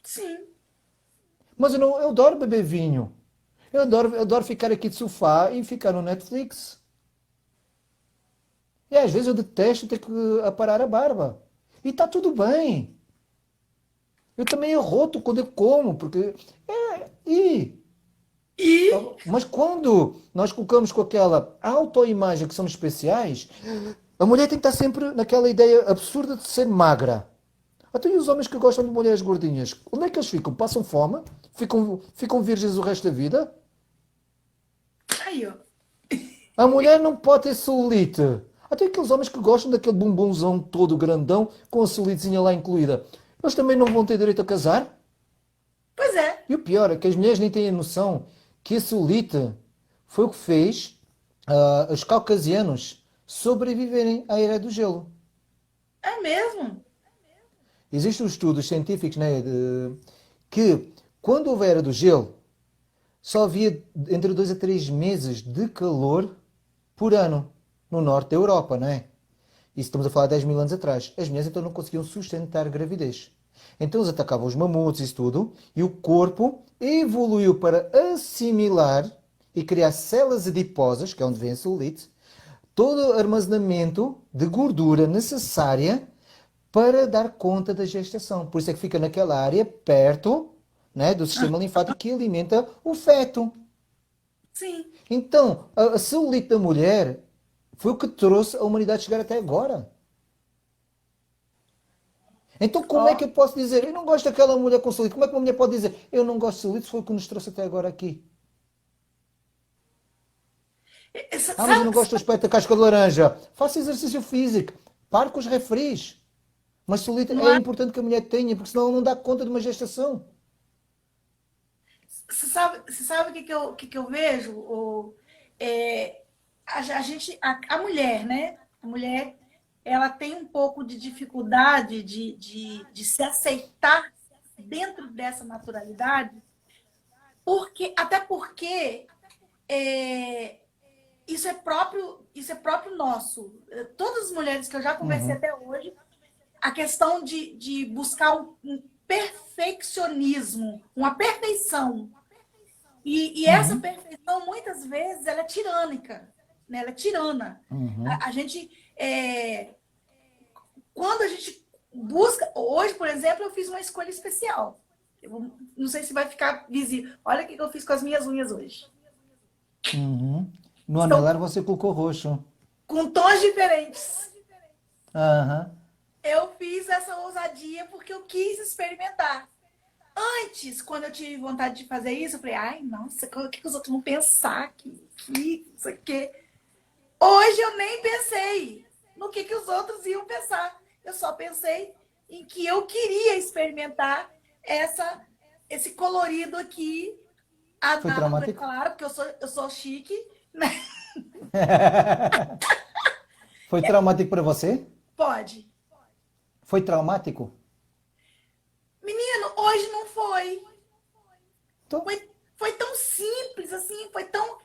sim. Mas eu, não, eu adoro beber vinho. Eu adoro ficar aqui de sofá e ficar no Netflix. E às vezes eu detesto ter que aparar a barba. E está tudo bem. Eu também arroto quando eu como, porque. E Mas quando nós colocamos com aquela autoimagem que somos especiais, a mulher tem que estar sempre naquela ideia absurda de ser magra. Até os homens que gostam de mulheres gordinhas, onde é que eles ficam? Passam fome? Ficam virgens o resto da vida? aí, ó. A mulher não pode ter celulite. Até aqueles homens que gostam daquele bumbumzão todo grandão com a celulitezinha lá incluída. Eles também não vão ter direito a casar? Pois é, E o pior é que as mulheres nem têm a noção que a celulite foi o que fez os caucasianos sobreviverem à era do gelo. é mesmo. Existem estudos científicos, né, que quando houve a era do gelo, só havia entre 2 a 3 meses de calor por ano no norte da Europa, não é? Isso estamos a falar de 10 mil anos atrás. As mulheres então não conseguiam sustentar gravidez. Então eles atacavam os mamutos e isso tudo, e o corpo evoluiu para assimilar e criar células adiposas, que é onde vem a celulite, todo o armazenamento de gordura necessária para dar conta da gestação. Por isso é que fica naquela área perto, né, do sistema linfático que alimenta o feto. Sim. Então, a celulite da mulher foi o que trouxe a humanidade a chegar até agora. Então, como é Ó. que eu posso dizer, eu não gosto daquela mulher com celulite? Como é que uma mulher pode dizer, eu não gosto de celulite, foi o que nos trouxe até agora aqui? Ah, mas eu não Sabe, gosto do aspecto da casca de laranja. Faça exercício físico. Pare com os refris. Mas celulite não é é? importante que a mulher tenha, porque senão ela não dá conta de uma gestação. Você sabe o que eu vejo? É, a gente, a mulher, né? A mulher, ela tem um pouco de dificuldade de se aceitar dentro dessa naturalidade, até porque é, isso é próprio nosso. Todas as mulheres que eu já conversei Uhum, até hoje, a questão de buscar um perfeccionismo, uma perfeição. E essa uhum, perfeição, muitas vezes, ela é tirânica, né? Ela é tirana. uhum. A gente, quando a gente busca... Hoje, por exemplo, eu fiz uma escolha especial. Eu não sei se vai ficar visível. Olha o que eu fiz com as minhas unhas hoje. Uhum. No Estão anelar você colocou roxo. com tons diferentes. Aham. Eu fiz essa ousadia porque eu quis experimentar. Antes, quando eu tive vontade de fazer isso, eu falei, ai, nossa, o que os outros vão pensar? Isso aqui. Hoje eu nem pensei no que os outros iam pensar. Eu só pensei em que eu queria experimentar esse colorido aqui, Foi análogo, é traumático? claro, porque eu sou chique, né? Foi traumático para você? Pode. Foi traumático? Menino, hoje não foi. Então, Foi tão simples, assim, foi tão.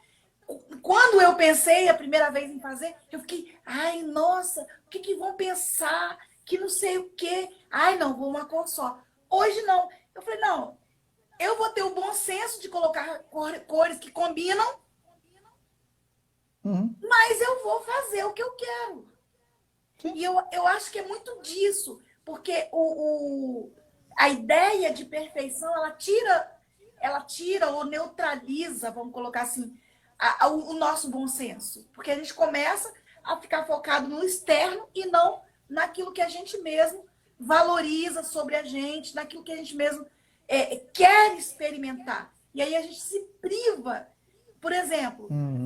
Quando eu pensei a primeira vez em fazer, eu fiquei, ai, nossa, o que que vão pensar? Que não sei o quê. Ai, não, vou uma cor só. Hoje não. Eu falei, não, eu vou ter o bom senso de colocar cores que combinam, uhum, mas eu vou fazer o que eu quero. sim. E eu acho que é muito disso, porque a ideia de perfeição, ela tira ou neutraliza, vamos colocar assim, o nosso bom senso. Porque a gente começa a ficar focado no externo e não naquilo que a gente mesmo valoriza sobre a gente, naquilo que a gente mesmo quer experimentar. E aí a gente se priva. Por exemplo, Uhum.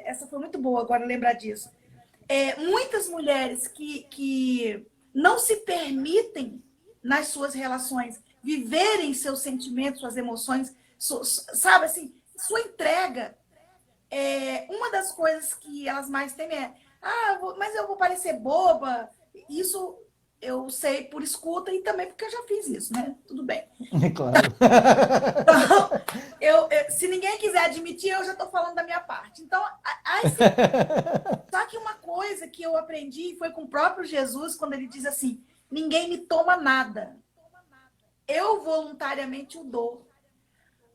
essa foi muito boa agora lembrar disso. Muitas mulheres que não se permitem nas suas relações viverem seus sentimentos, suas emoções, sabe assim, sua entrega. Uma das coisas que elas mais temem mas eu vou parecer boba. Isso eu sei por escuta e também porque eu já fiz isso, né? Tudo bem. Claro. Então, se ninguém quiser admitir, eu já estou falando da minha parte. Então, só que uma coisa que eu aprendi foi com o próprio Jesus, quando ele diz assim: ninguém me toma nada, eu voluntariamente o dou.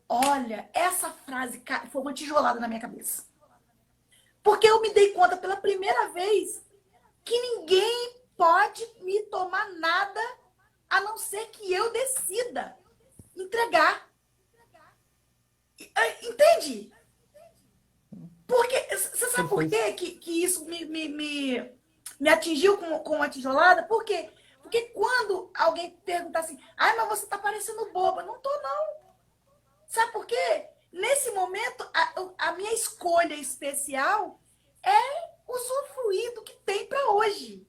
Olha, essa frase foi uma tijolada na minha cabeça. Porque eu me dei conta pela primeira vez que ninguém pode me tomar nada a não ser que eu decida entregar. Entende? Porque, você sabe por Perfeito. quê que isso me atingiu com uma tijolada? Por quê? Porque quando alguém pergunta assim, ai, mas você tá parecendo boba. Não tô, não. Sabe por quê? Nesse momento, a minha escolha especial é usufruir do que tem para hoje.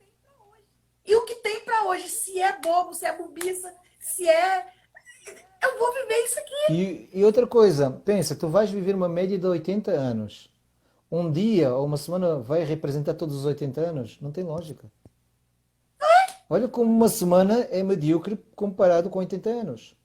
E o que tem para hoje, se é bobo, se é bobiça, se é... Eu vou viver isso aqui. E outra coisa, pensa, tu vais viver uma média de 80 anos. Um dia ou uma semana vai representar todos os 80 anos? Não tem lógica. Olha como uma semana é medíocre comparado com 80 anos.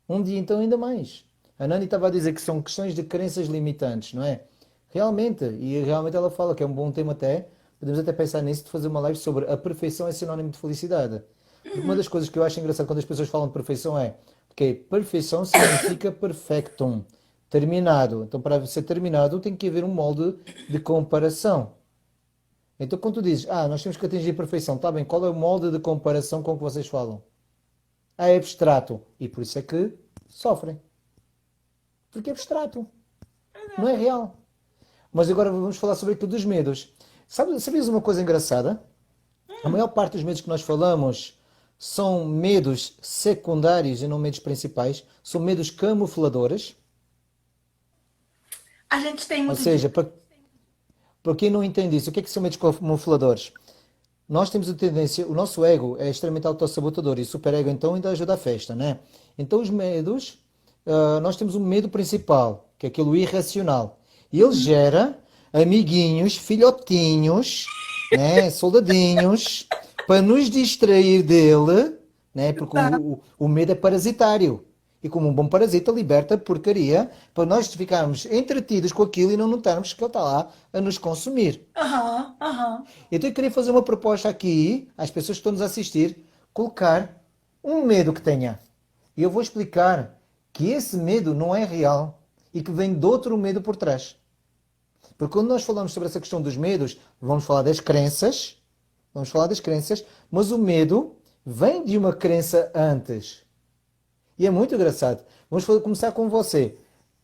Um dia então ainda mais. A Nani estava a dizer que são questões de crenças limitantes, não é? Realmente, e realmente ela fala que é um bom tema até, podemos até pensar nisso de fazer uma live sobre a perfeição é sinónimo de felicidade. Porque uma das coisas que eu acho engraçado quando as pessoas falam de perfeição é, porque perfeição significa perfectum, terminado. Então para ser terminado tem que haver um molde de comparação. Então quando tu dizes, nós temos que atingir a perfeição, tá bem, qual é o molde de comparação com o que vocês falam? É abstrato. E por isso é que sofrem. Porque é abstrato. Não é real. Mas agora vamos falar sobre aquilo dos medos. Sabias uma coisa engraçada? A maior parte dos medos que nós falamos são medos secundários e não medos principais. São medos camufladores. A gente tem Ou muito disso. seja, para quem não entende isso, o que é que são medos camufladores? Nós temos a tendência, o nosso ego é extremamente autossabotador e o superego então ainda ajuda a festa, né? Então os medos, nós temos um medo principal, que é aquilo irracional. E ele gera amiguinhos, filhotinhos, né? Soldadinhos, para nos distrair dele, né? Porque Tá? o medo é parasitário. E como um bom parasita, liberta porcaria para nós ficarmos entretidos com aquilo e não notarmos que ele está lá a nos consumir. Aham, aham. Então eu queria fazer uma proposta aqui às pessoas que estão nos a assistir, colocar um medo que tenha. E eu vou explicar que esse medo não é real e que vem de outro medo por trás. Porque quando nós falamos sobre essa questão dos medos, vamos falar das crenças, mas o medo vem de uma crença antes. E é muito engraçado. Começar com você.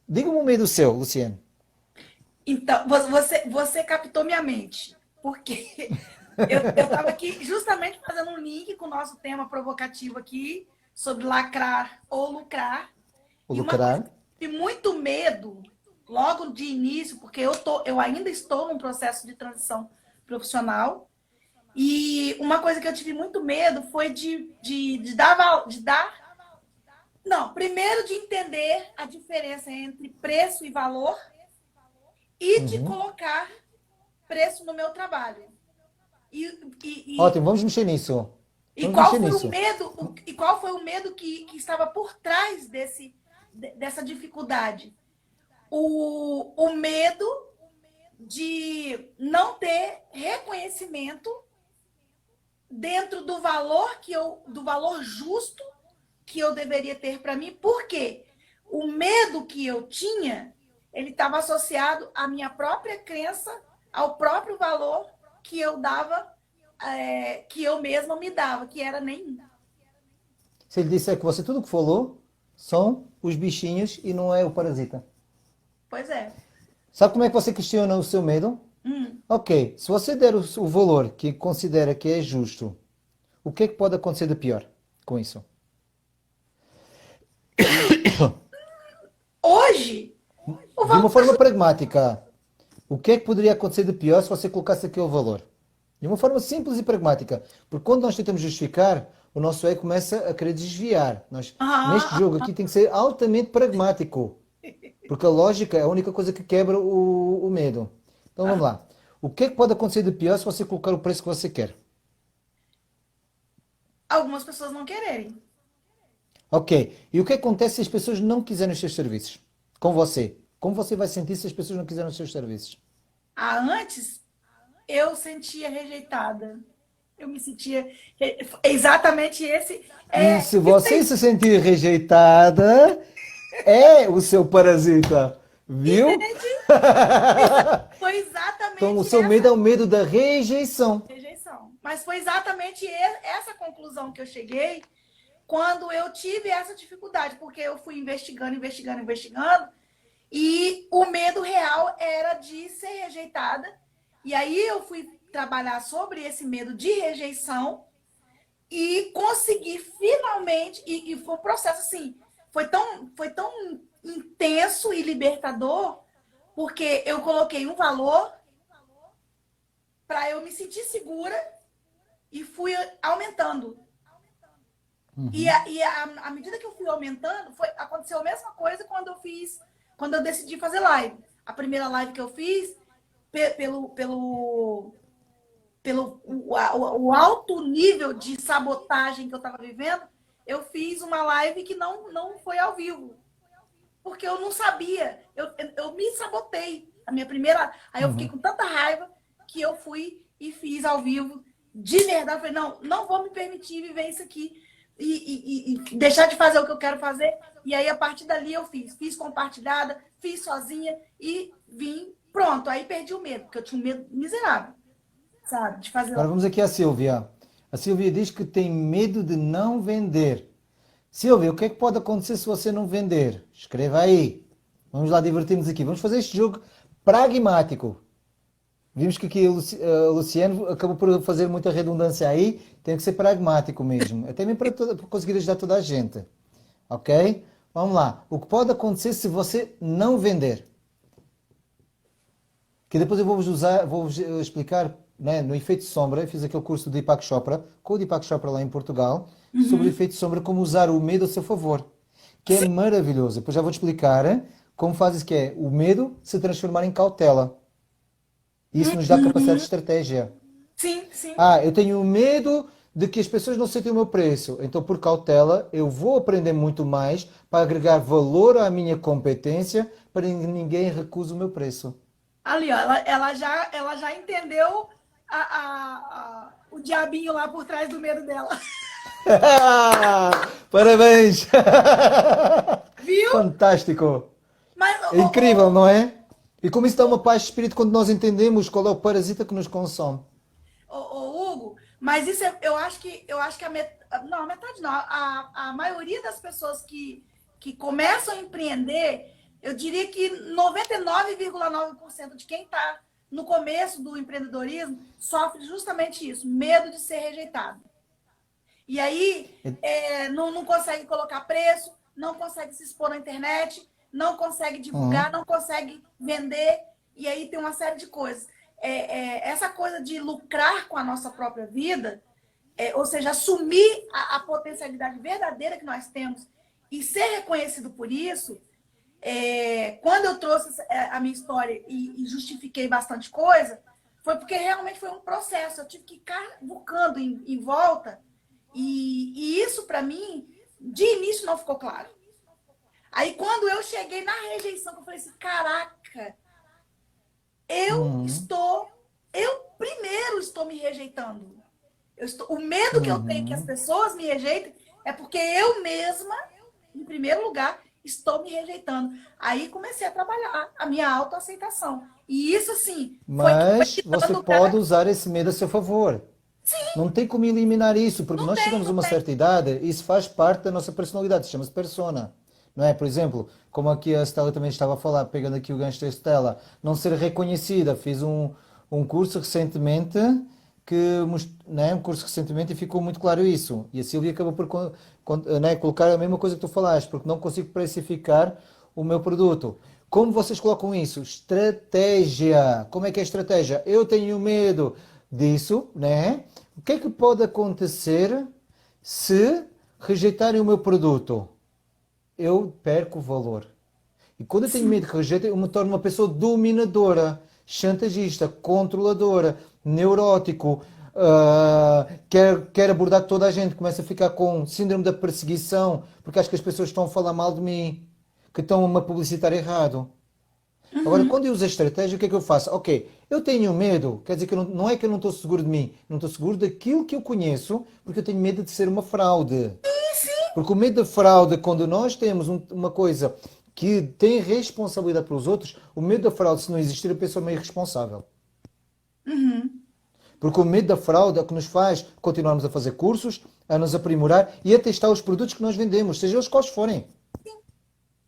Diga-me um medo seu, Luciano. Então, você captou minha mente. Porque eu estava aqui justamente fazendo um link com o nosso tema provocativo aqui, sobre lacrar ou lucrar. O E uma coisa que lucrar. eu tive muito medo, logo de início, porque eu ainda estou num processo de transição profissional. E uma coisa que eu tive muito medo foi de dar. Não, primeiro de entender a diferença entre preço e valor e de Uhum. colocar preço no meu trabalho. E, e, Ótimo, vamos mexer nisso. E Vamos qual mexer foi o nisso. medo, e qual foi o medo que estava por trás dessa dificuldade? O medo de não ter reconhecimento dentro do valor justo que eu deveria ter para mim. Por quê? O medo que eu tinha, ele estava associado à minha própria crença, ao próprio valor que eu dava, que eu mesma me dava, que era nenhum. Se ele disser que você tudo o que falou são os bichinhos e não é o parasita. Pois é. Sabe como é que você questiona o seu medo? Hum. Ok, se você der o valor que considera que é justo, o que é que pode acontecer de pior com isso? Hoje, o De valor uma forma pragmática, o que é que poderia acontecer de pior se você colocasse aquele valor? De uma forma simples e pragmática. Porque quando nós tentamos justificar, o nosso ego começa a querer desviar. Neste ah, jogo aqui tem que ser altamente pragmático. Porque a lógica é a única coisa que quebra o medo. Então vamos ah, lá. O que é que pode acontecer de pior se você colocar o preço que você quer? algumas pessoas não quererem. Ok. E o que acontece se as pessoas não quiserem os seus serviços? Com você. Como você vai sentir se as pessoas não quiserem os seus serviços? Antes, eu sentia rejeitada. Eu me sentia. Exatamente esse. E É, se você se sentir rejeitada, é o seu parasita. Viu? entende? Foi Então o exatamente seu medo é o medo da rejeição. rejeição. Mas foi exatamente essa conclusão que eu cheguei quando eu tive essa dificuldade, porque eu fui investigando, investigando, investigando, e o medo real era de ser rejeitada. E aí eu fui trabalhar sobre esse medo de rejeição e consegui finalmente, e foi um processo assim, foi tão intenso e libertador, porque eu coloquei um valor para eu me sentir segura e fui aumentando. À medida que eu fui aumentando, aconteceu a mesma coisa quando eu decidi fazer live. A primeira live que eu fiz, pelo o alto nível de sabotagem que eu estava vivendo, eu fiz uma live que não foi ao vivo. Porque eu não sabia. Eu me sabotei. A minha primeira. Aí eu fiquei Uhum. com tanta raiva que eu fui e fiz ao vivo. De verdade, eu falei, não vou me permitir viver isso aqui e deixar de fazer o que eu quero fazer. E aí, a partir dali, eu fiz compartilhada, fiz sozinha e vim. Pronto, aí perdi o medo, porque eu tinha um medo miserável, sabe? De fazer. Agora vamos aqui à Silvia. A Silvia diz que tem medo de não vender. Silvia, o que é que pode acontecer se você não vender? Escreva aí. Vamos lá divertir-nos aqui. Vamos fazer este jogo pragmático. Vimos que aqui o Luciano acabou por fazer muita redundância aí. Tem que ser pragmático mesmo. Até mesmo para conseguir ajudar toda a gente. Ok? Vamos lá. O que pode acontecer se você não vender? Que depois eu vou-vos explicar, né, no efeito sombra. Eu fiz aquele curso do Deepak Chopra, com o Deepak Chopra lá em Portugal, sobre o Uhum. efeito sombra, como usar o medo a seu favor. Que é Sim, maravilhoso. Depois já vou-te explicar como fazes que é o medo se transformar em cautela. Isso nos dá capacidade de estratégia. sim, sim. Ah, eu tenho medo de que as pessoas não sentem o meu preço. Então, por cautela, eu vou aprender muito mais para agregar valor à minha competência para que ninguém recuse o meu preço. Ali, ó, ela já entendeu o diabinho lá por trás do medo dela. Parabéns! Viu? Fantástico! Mas, É incrível, não é? E como isso dá uma paz de espírito quando nós entendemos qual é o parasita que nos consome. Hugo, mas isso eu acho que não, a metade não, a maioria das pessoas que começam a empreender, eu diria que 99,9% de quem está no começo do empreendedorismo sofre justamente isso, medo de ser rejeitado. E aí não consegue colocar preço, não consegue se expor na internet, não consegue divulgar, Uhum. não consegue vender, e aí tem uma série de coisas. Essa coisa de lucrar com a nossa própria vida, ou seja, assumir a potencialidade verdadeira que nós temos e ser reconhecido por isso, quando eu trouxe a minha história e justifiquei bastante coisa, foi porque realmente foi um processo. Eu tive que ir cavucando em volta E isso, para mim, de início não ficou claro. Aí, quando eu cheguei na rejeição, eu falei assim, caraca, eu Uhum, estou... Eu primeiro estou me rejeitando. O medo que eu tenho que as uhum. pessoas me rejeitem é porque eu mesma, em primeiro lugar, estou me rejeitando. Aí comecei a trabalhar a minha autoaceitação. E isso, assim, foi Mas você quitando pode cada... usar esse medo a seu favor. Não tem como eliminar isso, porque Não nós tem, chegamos a não uma tem. certa idade e isso faz parte da nossa personalidade, chama-se persona. Não é? Por exemplo, como aqui a Stella também estava a falar, pegando aqui o gancho da Stella, não ser reconhecida. Fiz um curso recentemente né, um curso recentemente e ficou muito claro isso. E a Silvia acabou por né, colocar a mesma coisa que tu falaste, porque não consigo precificar o meu produto. Como vocês colocam isso? Estratégia. Como é que é a estratégia? Eu tenho medo disso, né? O que é que pode acontecer se rejeitarem o meu produto? Eu perco o valor. E quando eu tenho Sim. medo que rejeitem, eu me torno uma pessoa dominadora, chantagista, controladora, neurótico, quer abordar toda a gente, começa a ficar com síndrome da perseguição, porque acho que as pessoas estão a falar mal de mim, que estão-me a publicitar errado. Agora, Uhum. quando eu uso a estratégia, o que é que eu faço? Ok, eu tenho medo, quer dizer que não é que eu não estou seguro de mim, não estou seguro daquilo que eu conheço, porque eu tenho medo de ser uma fraude. Porque o medo da fraude, quando nós temos uma coisa que tem responsabilidade pelos outros, o medo da fraude, se não existir, a pessoa é meio irresponsável. Uhum. Porque o medo da fraude é o que nos faz continuarmos a fazer cursos, a nos aprimorar e a testar os produtos que nós vendemos, seja eles quais forem.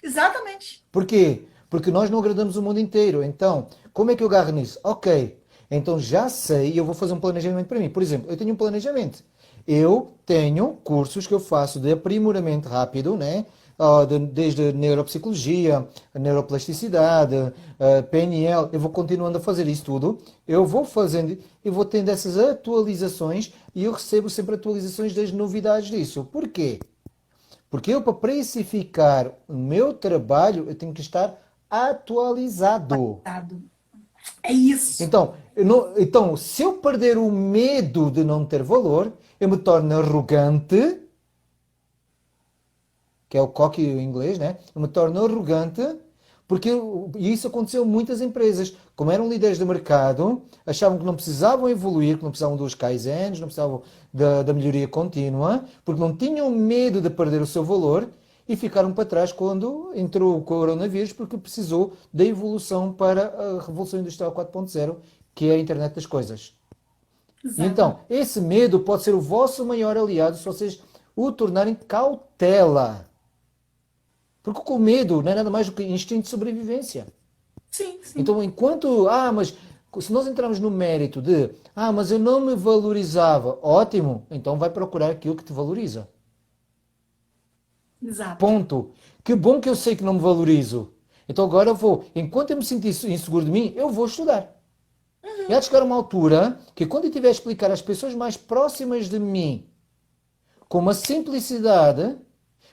Exatamente. Porquê? Porque nós não agradamos o mundo inteiro. Então, como é que eu agarro nisso? Ok, então já sei e eu vou fazer um planejamento para mim. Por exemplo, eu tenho um planejamento. Eu tenho cursos que eu faço de aprimoramento rápido, né? Desde neuropsicologia, neuroplasticidade, PNL, eu vou continuando a fazer isso tudo. Eu vou fazendo e vou tendo essas atualizações e eu recebo sempre atualizações das novidades disso. Porquê? Porque eu, para precificar o meu trabalho, eu tenho que estar atualizado. Dado. É isso. Então, então, se eu perder o medo de não ter valor, eu me torno arrogante, que é o cocky em inglês, né? Eu me torno arrogante, porque e isso aconteceu em muitas empresas. Como eram líderes de mercado, achavam que não precisavam evoluir, que não precisavam dos kaizens, não precisavam da melhoria contínua, porque não tinham medo de perder o seu valor e ficaram para trás quando entrou o coronavírus, porque precisou da evolução para a Revolução Industrial 4.0, que é a internet das coisas. E Exatamente. então, esse medo pode ser o vosso maior aliado se vocês o tornarem cautela. Porque com medo não é nada mais do que instinto de sobrevivência. Sim, sim. Então, enquanto, mas se nós entrarmos no mérito de, mas eu não me valorizava, ótimo, então vai procurar aquilo que te valoriza. Exato. Ponto. Que bom que eu sei que não me valorizo. Então agora eu vou, enquanto eu me sentir inseguro de mim, eu vou estudar. E há de chegar uma altura que quando eu estiver a explicar às pessoas mais próximas de mim, com uma simplicidade,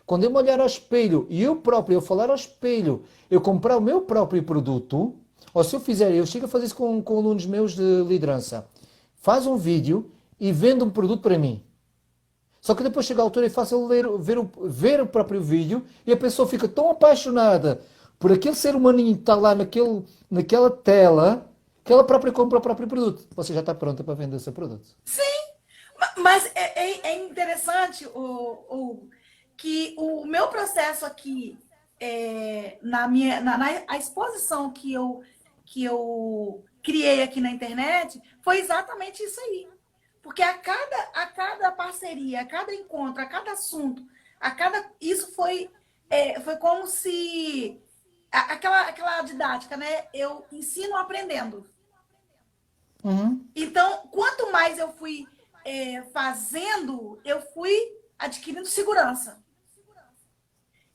quando eu me olhar ao espelho e eu próprio, eu falar ao espelho, eu comprar o meu próprio produto, ou se eu fizer, eu chego a fazer isso com alunos meus de liderança, faz um vídeo e vende um produto para mim. Só que depois chega a altura e faço ele ver o próprio vídeo e a pessoa fica tão apaixonada por aquele ser humaninho que está lá naquela tela que ela própria compra o próprio produto. Você já está pronta para vender o seu produto. Mas é interessante que o meu processo aqui, a exposição que eu criei aqui na internet, foi exatamente isso aí. Porque a cada parceria, a cada encontro, a cada assunto, isso foi como se aquela didática, né? Eu ensino aprendendo. Uhum. Então, quanto mais eu fui fazendo, eu fui adquirindo segurança.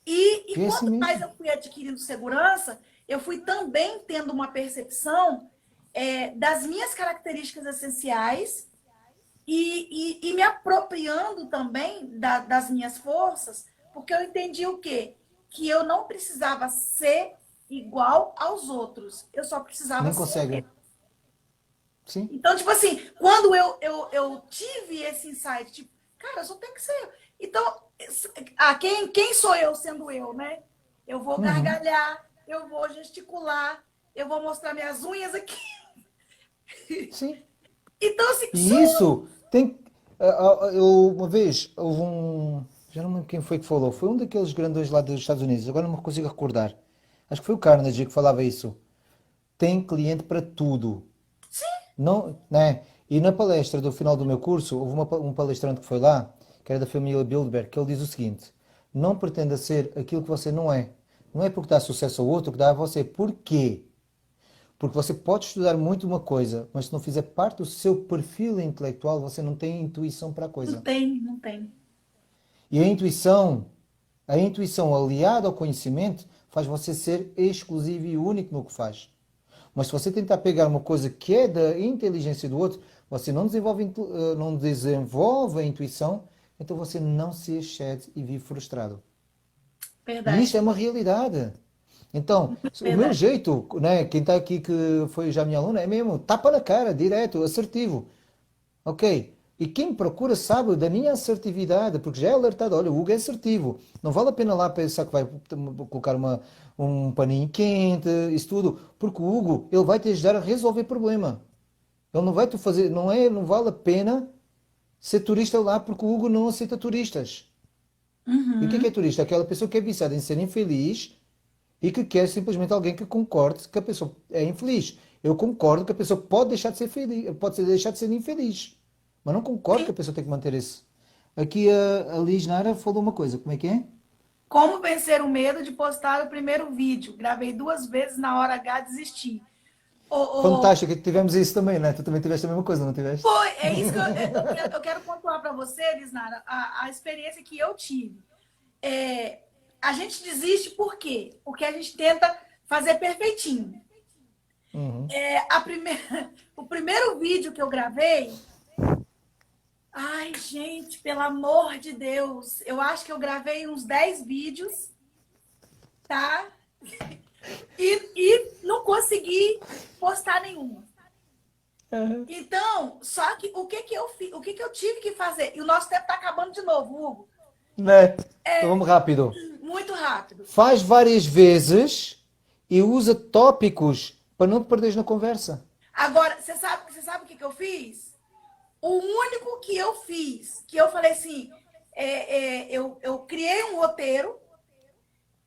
E E é assim quanto mais mesmo. eu fui adquirindo segurança, eu fui também tendo uma percepção das minhas características essenciais e me apropriando também das minhas forças, porque eu entendi o quê? Que eu não precisava ser igual aos outros, eu só precisava Nem ser. consegue. Sim. Então, tipo assim, quando eu tive esse insight, tipo, Cara, eu só tenho que ser eu. Então, quem sou eu sendo eu, né? Eu vou Uhum. gargalhar, eu vou gesticular, eu vou mostrar minhas unhas aqui. Sim. Então, assim, E isso tem. Eu, uma vez houve um. Já não me lembro quem foi que falou. Foi um daqueles grandões lá dos Estados Unidos. Agora não me consigo recordar. Acho que foi o Carnegie que falava isso. Tem cliente para tudo. Não, né? E na palestra do final do meu curso, houve um palestrante que foi lá, que era da família Bilderberg, que ele diz o seguinte: não pretenda ser aquilo que você não é. Não é porque dá sucesso ao outro que dá a você. Porquê? Porque você pode estudar muito uma coisa, mas se não fizer parte do seu perfil intelectual, você não tem intuição para a não coisa. tem, não tem. E a intuição aliada ao conhecimento, faz você ser exclusivo e único no que faz. Mas se você tentar pegar uma coisa que é da inteligência do outro, você não desenvolve a intuição, então você não se excede e vive frustrado. E Verdade, isto é uma realidade. Então, o meu verdade. jeito, né, quem está aqui que foi já minha aluna, é mesmo tapa na cara, direto, assertivo. Ok? E quem me procura sabe da minha assertividade, porque já é alertado. Olha, o Hugo é assertivo. Não vale a pena lá pensar que vai colocar um paninho quente, isso tudo, porque o Hugo, ele vai te ajudar a resolver problema. Ele não vai te fazer, não vale a pena ser turista lá, porque o Hugo não aceita turistas. E o que é Uhum. turista? Aquela pessoa que é viciada em ser infeliz e que quer simplesmente alguém que concorde que a pessoa é infeliz. Eu concordo que a pessoa pode deixar de ser feliz, deixar de ser infeliz, mas não concordo que Sim. a pessoa tem que manter esse. Aqui a Liz Nara falou uma coisa, como é que é? Como vencer o medo de postar o primeiro vídeo? Gravei 2 vezes, na hora H desisti. Ô, ô, Fantástico, tivemos isso também, né? Tu também tiveste a mesma coisa, não tiveste? foi, é isso que eu quero pontuar para você, Lisnara, a experiência que eu tive. A gente desiste por quê? Porque a gente tenta fazer perfeitinho. Uhum. O primeiro vídeo que eu gravei, ai, gente, pelo amor de Deus, eu acho que eu gravei uns 10 vídeos, tá? E não consegui postar nenhum. Uhum. Então, só que o que que eu fiz, o que que eu tive que fazer? E o nosso tempo está acabando de novo, Hugo. Né? Então vamos rápido. Muito rápido. Faz várias vezes e usa tópicos para não te perderes na conversa. Agora, você sabe o que que eu fiz? O único que eu fiz, que eu falei assim, eu criei um roteiro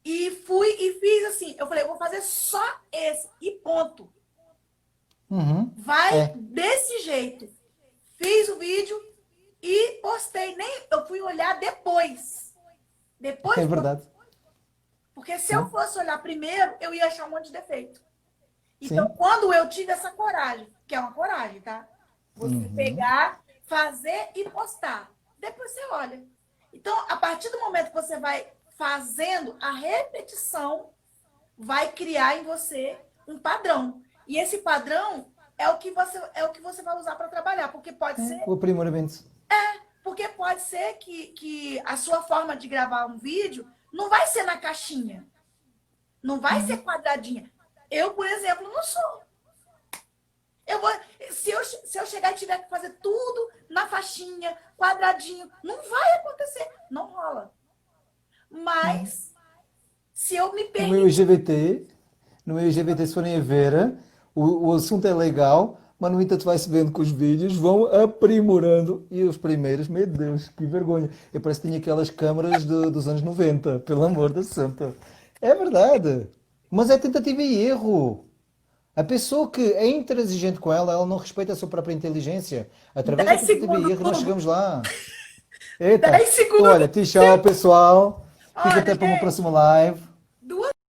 e fui e fiz assim. Eu falei, eu vou fazer só esse e ponto. Uhum. Vai É, desse jeito. Fiz o vídeo e postei. Nem eu fui olhar depois. Depois é de verdade. Porque se eu Sim, fosse olhar primeiro, eu ia achar um monte de defeito. Então, sim. quando eu tive essa coragem, que é uma coragem, tá? Você Uhum. pegar, fazer e postar. Depois você olha. Então, a partir do momento que você vai fazendo, a repetição vai criar em você um padrão. E esse padrão é o que você vai usar para trabalhar, É, o aprimoramento. porque pode ser que a sua forma de gravar um vídeo não vai ser na caixinha, não vai ser Uhum. quadradinha. Eu, por exemplo, não sou. Eu vou, se eu chegar e tiver que fazer tudo na faixinha, quadradinho, não vai acontecer, não rola. Uhum. Mas se eu me No meu permitir, IGBT, no meu IGBT, se forem a ver, o assunto é legal, mas no entanto vai-se vendo que os vídeos vão aprimorando e os primeiros, meu Deus, que vergonha. Eu parece que tinha aquelas câmaras dos anos 90, pelo amor da santa. É verdade, mas é tentativa e erro. A pessoa que é intransigente com ela, ela não respeita a sua própria inteligência. Através da 10 tentativa e segundos, erro nós Hugo, chegamos lá. Eita, 10 então segundos. olha, tchau pessoal. Fica Olha, até para uma gente, próxima live.